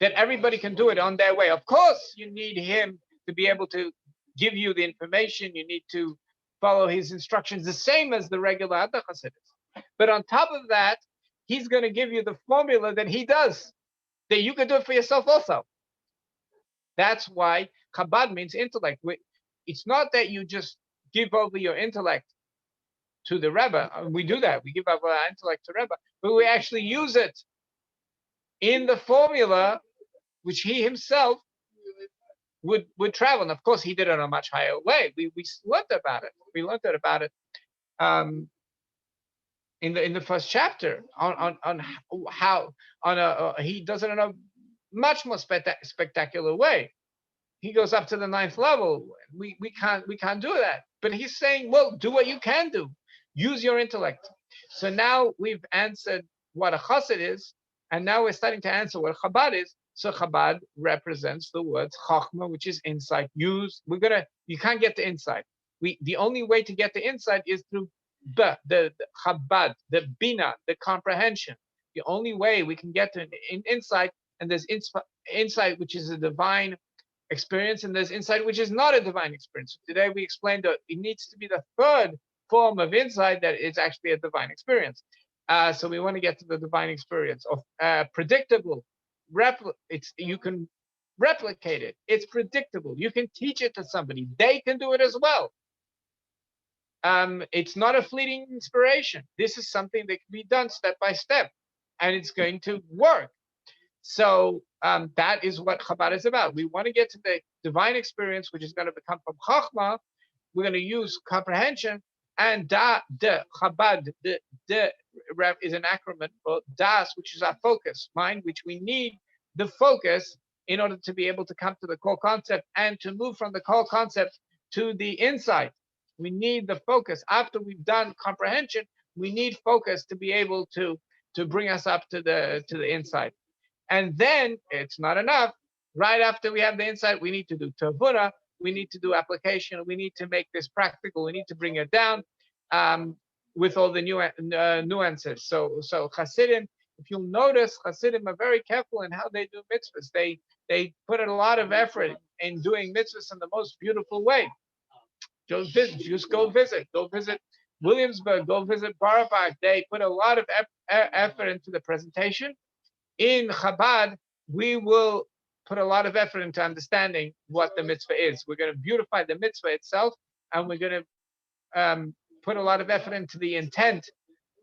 [SPEAKER 1] that everybody can do it on their way. Of course, you need him to be able to give you the information. You need to follow his instructions, the same as the regular Adar Hasidus. But on top of that, he's going to give you the formula that he does, that you can do it for yourself also. That's why Chabad means intellect. It's not that you just give over your intellect to the Rebbe. We do that. We give over our intellect to Rebbe, but we actually use it in the formula which he himself would travel. And of course, he did it in a much higher way. We learned about it. We learned about it in the first chapter on how he does it in a much more spectacular way. He goes up to the 9th level. We can't do that. But he's saying, well, do what you can do. Use your intellect. So now we've answered what a chassid is, and now we're starting to answer what Chabad is. So Chabad represents the word chachma, which is insight. You can't get the insight. The only way to get the insight is through the Chabad, the bina, the comprehension. The only way we can get to insight, and there's insight which is a divine experience, and there's insight which is not a divine experience. Today we explained that it needs to be the third form of insight that is actually a divine experience. So we want to get to the divine experience of predictable. You can replicate it. It's predictable. You can teach it to somebody. They can do it as well. It's not a fleeting inspiration. This is something that can be done step by step, and it's going to work. So that is what Chabad is about. We want to get to the divine experience, which is going to become from Chachma. We're going to use comprehension, and Chabad, the is an acronym for Das, which is our focus, mind, which we need the focus in order to be able to come to the core concept and to move from the core concept to the insight. We need the focus. After we've done comprehension, we need focus to be able to bring us up to the insight. And then it's not enough. Right after we have the insight, we need to do tavuna. We need to do application. We need to make this practical. We need to bring it down with all the nuances. So Hasidim, if you'll notice, Hasidim are very careful in how they do mitzvahs. They put a lot of effort in doing mitzvahs in the most beautiful way. Just go visit Williamsburg, go visit Barabar. They put a lot of effort into the presentation. In Chabad, we will put a lot of effort into understanding what the mitzvah is. We're going to beautify the mitzvah itself, and we're going to put a lot of effort into the intent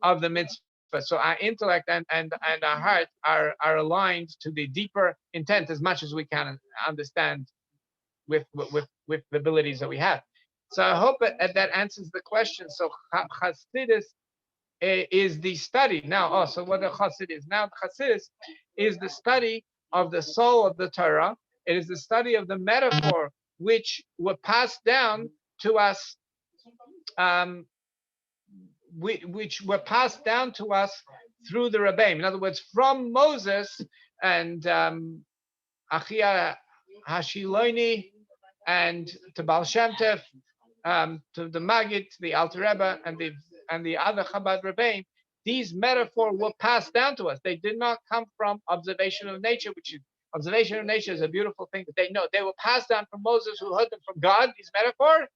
[SPEAKER 1] of the mitzvah. So our intellect and our heart are aligned to the deeper intent as much as we can understand with the abilities that we have. So I hope that answers the question. So Chassidus is the study. Now, so what the Chassid is. Now, Chassidus is the study of the soul of the Torah. It is the study of the metaphor which were passed down to us, which were passed down to us through the Rebbeim. In other words, from Moses and Achia Hashiloni and to Baal Shem Tov, to the Maggid, to the Alter Rebbe, and the other Chabad Rebbeim, these metaphors were passed down to us. They did not come from observation of nature, observation of nature is a beautiful thing. But they were passed down from Moses, who heard them from God, these metaphors.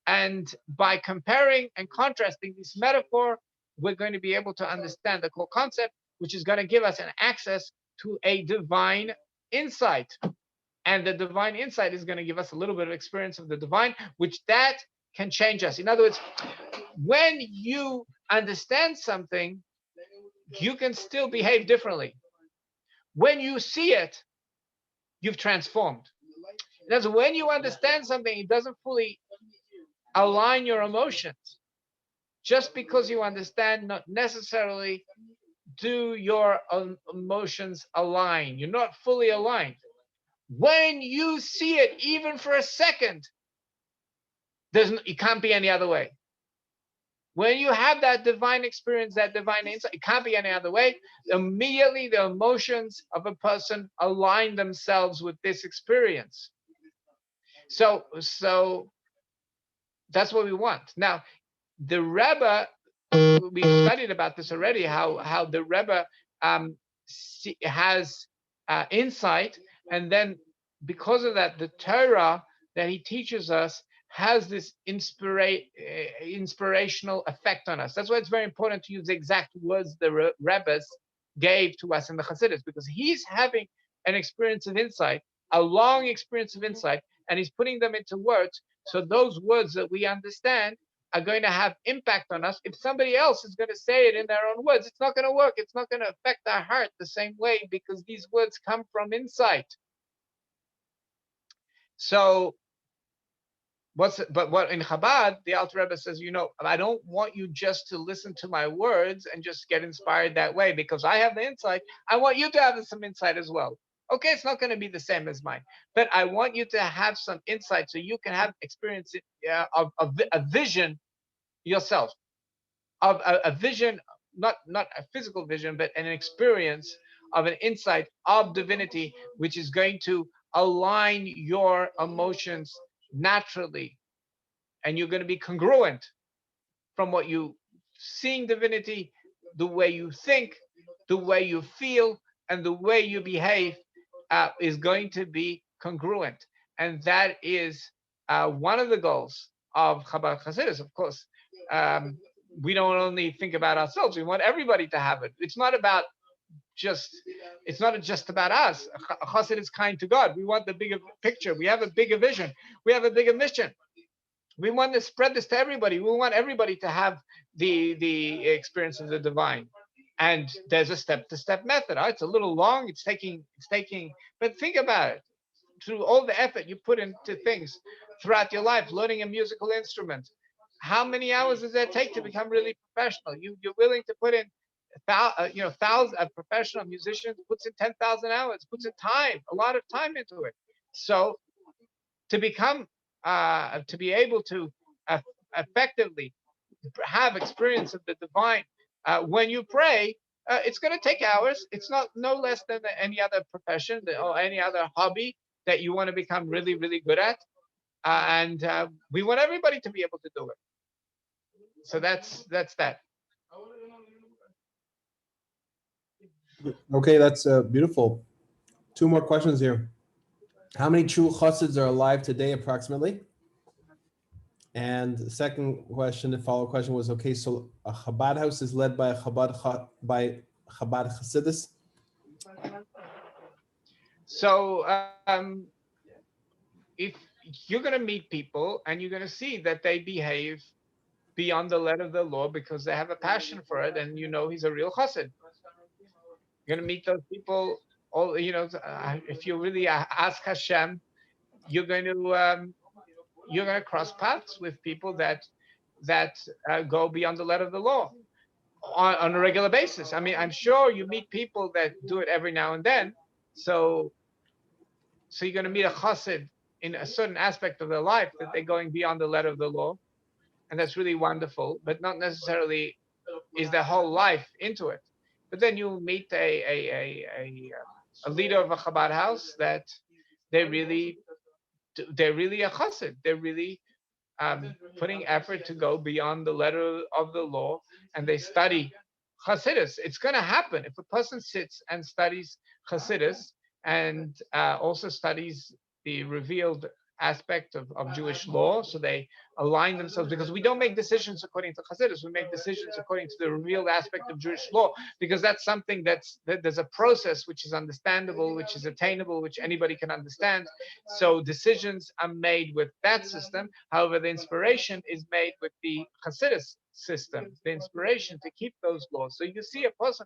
[SPEAKER 1] And by comparing and contrasting this metaphor, we're going to be able to understand the core concept, which is going to give us an access to a divine insight. And the divine insight is going to give us a little bit of experience of the divine, which that can change us. In other words, when you understand something, you can still behave differently. When you see it, you've transformed. In other words, when you understand something, it doesn't fully align your emotions. Just because you understand, not necessarily do your emotions align. You're not fully aligned. When you see it, even for a second, it can't be any other way. When you have that divine experience, that divine insight, it can't be any other way. Immediately, the emotions of a person align themselves with this experience. So that's what we want. Now, the Rebbe, we studied about this already, how the Rebbe has insight, and then because of that, the Torah that he teaches us has this inspirational effect on us. That's why it's very important to use the exact words the Rebbe gave to us in the Chassidus, because he's having an experience of insight, a long experience of insight, and he's putting them into words. So those words that we understand are going to have impact on us. If somebody else is going to say it in their own words, it's not going to work. It's not going to affect our heart the same way, because these words come from insight. So what in Chabad, the Alter Rebbe says, I don't want you just to listen to my words and just get inspired that way, because I have the insight. I want you to have some insight as well. Okay, it's not going to be the same as mine, but I want you to have some insight so you can have experience of a vision yourself, of a vision, not a physical vision, but an experience of an insight of divinity, which is going to align your emotions naturally, and you're going to be congruent from what you seeing divinity, the way you think, the way you feel, and the way you behave is going to be congruent. And that is one of the goals of Chabad Hasidus. Of course, we don't only think about ourselves. We want everybody to have it. It's not about it's not just about us. A chassid is kind to God. We want the bigger picture. We have a bigger vision. We have a bigger mission. We want to spread this to everybody. We want everybody to have the experience of the divine. And there's a step-to-step method. It's a little long. It's taking. But think about it. Through all the effort you put into things throughout your life, learning a musical instrument, how many hours does that take to become really professional? You're willing to put in thousands of professional musicians puts in 10,000 hours, puts in time, a lot of time into it. So to become, to be able to effectively have experience of the divine when you pray, it's going to take hours. It's not no less than any other profession or any other hobby that you want to become really, really good at. And we want everybody to be able to do it. So that's that.
[SPEAKER 2] Okay, that's beautiful. Two more questions here. How many true chassids are alive today, approximately? And the second question, the follow-up question was, okay, so a Chabad house is led by a Chabad Hasidus.
[SPEAKER 1] So if you're going to meet people and you're going to see that they behave beyond the letter of the law because they have a passion for it, and you know he's a real chassid. You're going to meet those people. All if you really ask Hashem, you're going to cross paths with people that go beyond the letter of the law on a regular basis. I mean, I'm sure you meet people that do it every now and then. So you're going to meet a chassid in a certain aspect of their life that they're going beyond the letter of the law, and that's really wonderful. But not necessarily is their whole life into it. But then you meet a leader of a Chabad house that they're really a chassid. They're really putting effort to go beyond the letter of the law, and they study Chassidus. It's going to happen if a person sits and studies Chassidus and also studies the revealed aspect of Jewish law. So they align themselves, because we don't make decisions according to Chassidus. We make decisions according to the revealed aspect of Jewish law, because that's something that there's a process which is understandable, which is attainable, which anybody can understand. So decisions are made with that system. However, the inspiration is made with the Chassidus system, the inspiration to keep those laws. So you see a person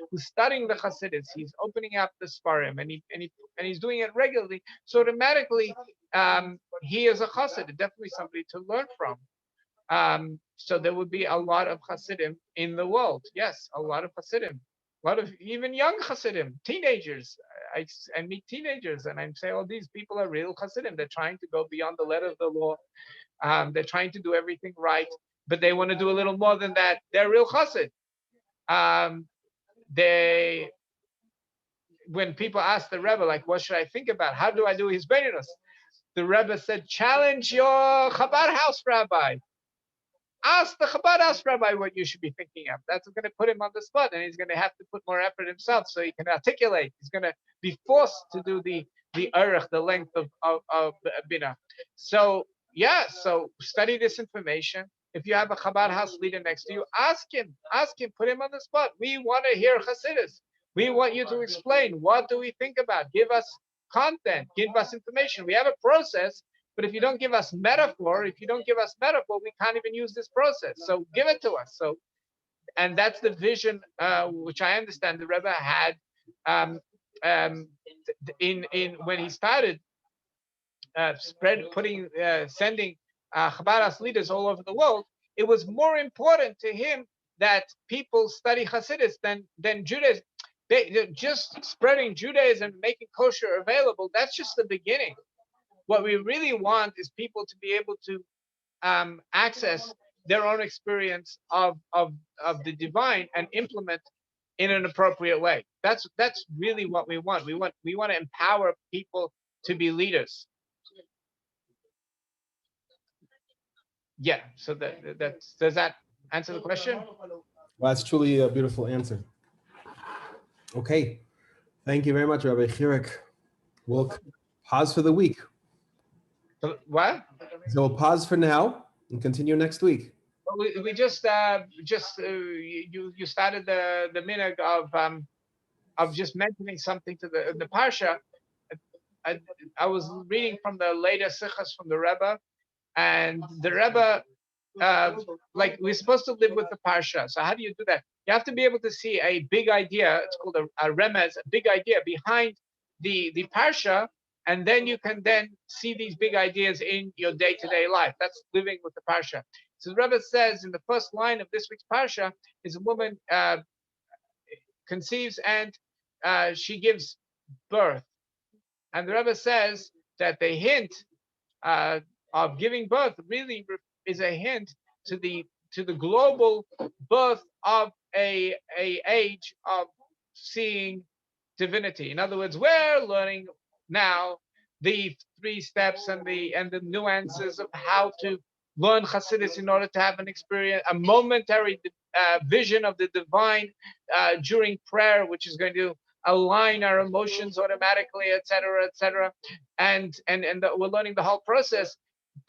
[SPEAKER 1] who's studying the Chassidus, he's opening up the Sfarim, and he's doing it regularly. So automatically, he is a Chassid, definitely somebody to learn from. So there would be a lot of Chassidim in the world. Yes, a lot of Chassidim, a lot of even young Chassidim, teenagers. I meet teenagers and I say, oh, these people are real Chassidim. They're trying to go beyond the letter of the law. They're trying to do everything right, but they want to do a little more than that. They're real Chassid. When people ask the Rebbe, like, what should I think about? How do I do his Beinus? The Rebbe said, challenge your Chabad house rabbi. Ask the Chabad house rabbi what you should be thinking of. That's going to put him on the spot, and he's going to have to put more effort himself so he can articulate. He's going to be forced to do the erech, the length of Bina. So, yeah, so study this information. If you have a Chabad house leader next to you, ask him, put him on the spot. We want to hear Chassidus. We want you to explain, what do we think about? Give us content, give us information. We have a process, but if you don't give us metaphor, we can't even use this process. So give it to us. So, and that's the vision, which I understand the Rebbe had in when he started sending Chabad leaders all over the world. It was more important to him that people study Hasidus than Judaism. They're just spreading Judaism, making kosher available. That's just the beginning. What we really want is people to be able to access their own experience of the divine and implement in an appropriate way. That's really what we want. We want to empower people to be leaders. Yeah. So does that answer the question?
[SPEAKER 2] Well, that's truly a beautiful answer. Okay. Thank you very much, Rabbi Chirek. We'll pause for the week.
[SPEAKER 1] So, what?
[SPEAKER 2] So we'll pause for now and continue next week.
[SPEAKER 1] We just you started the minhag of just mentioning something to the parsha. I, I was reading from the latest sichas from the Rebbe, and the Rebbe, like we're supposed to live with the parsha. So how do you do that? You have to be able to see a big idea. It's called a remez, a big idea behind the parsha, and then you can then see these big ideas in your day-to-day life. That's living with the parsha. So the Rebbe says in the first line of this week's parsha is a woman conceives and she gives birth, and the Rebbe says that the hint of giving birth really is a hint to the global birth of a age of seeing divinity. In other words, we're learning now the three steps and the nuances of how to learn Hasidus in order to have an experience, a momentary vision of the divine during prayer, which is going to align our emotions automatically, etc., etc. And we're learning the whole process.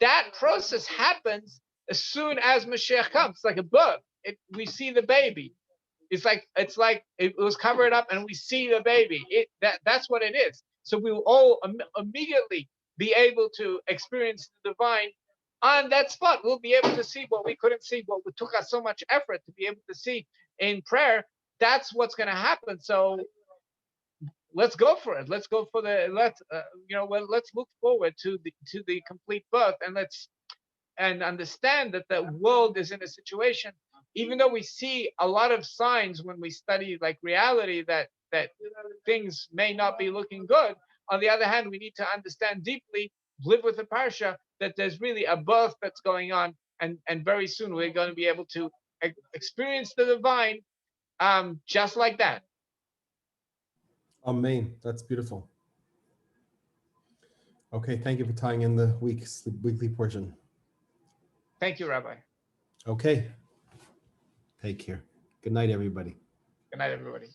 [SPEAKER 1] That process happens as soon as Mashiach comes. It's like a birth. We see the baby. It's like it was covered up, and we see the baby. That's what it is. So we will all immediately be able to experience the divine on that spot. We'll be able to see what we couldn't see, what took us so much effort to be able to see in prayer. That's what's going to happen. So let's go for it. Let's go for the let's look forward to the complete birth, and understand that the world is in a situation, even though we see a lot of signs when we study like reality that things may not be looking good. On the other hand, we need to understand deeply, live with the parsha, that there's really a birth that's going on, and very soon we're going to be able to experience the divine, just like that.
[SPEAKER 2] Amen. That's beautiful. Okay, thank you for tying in the weekly portion.
[SPEAKER 1] Thank you, Rabbi.
[SPEAKER 2] Okay. Take care. Good night, everybody.
[SPEAKER 1] Good night, everybody.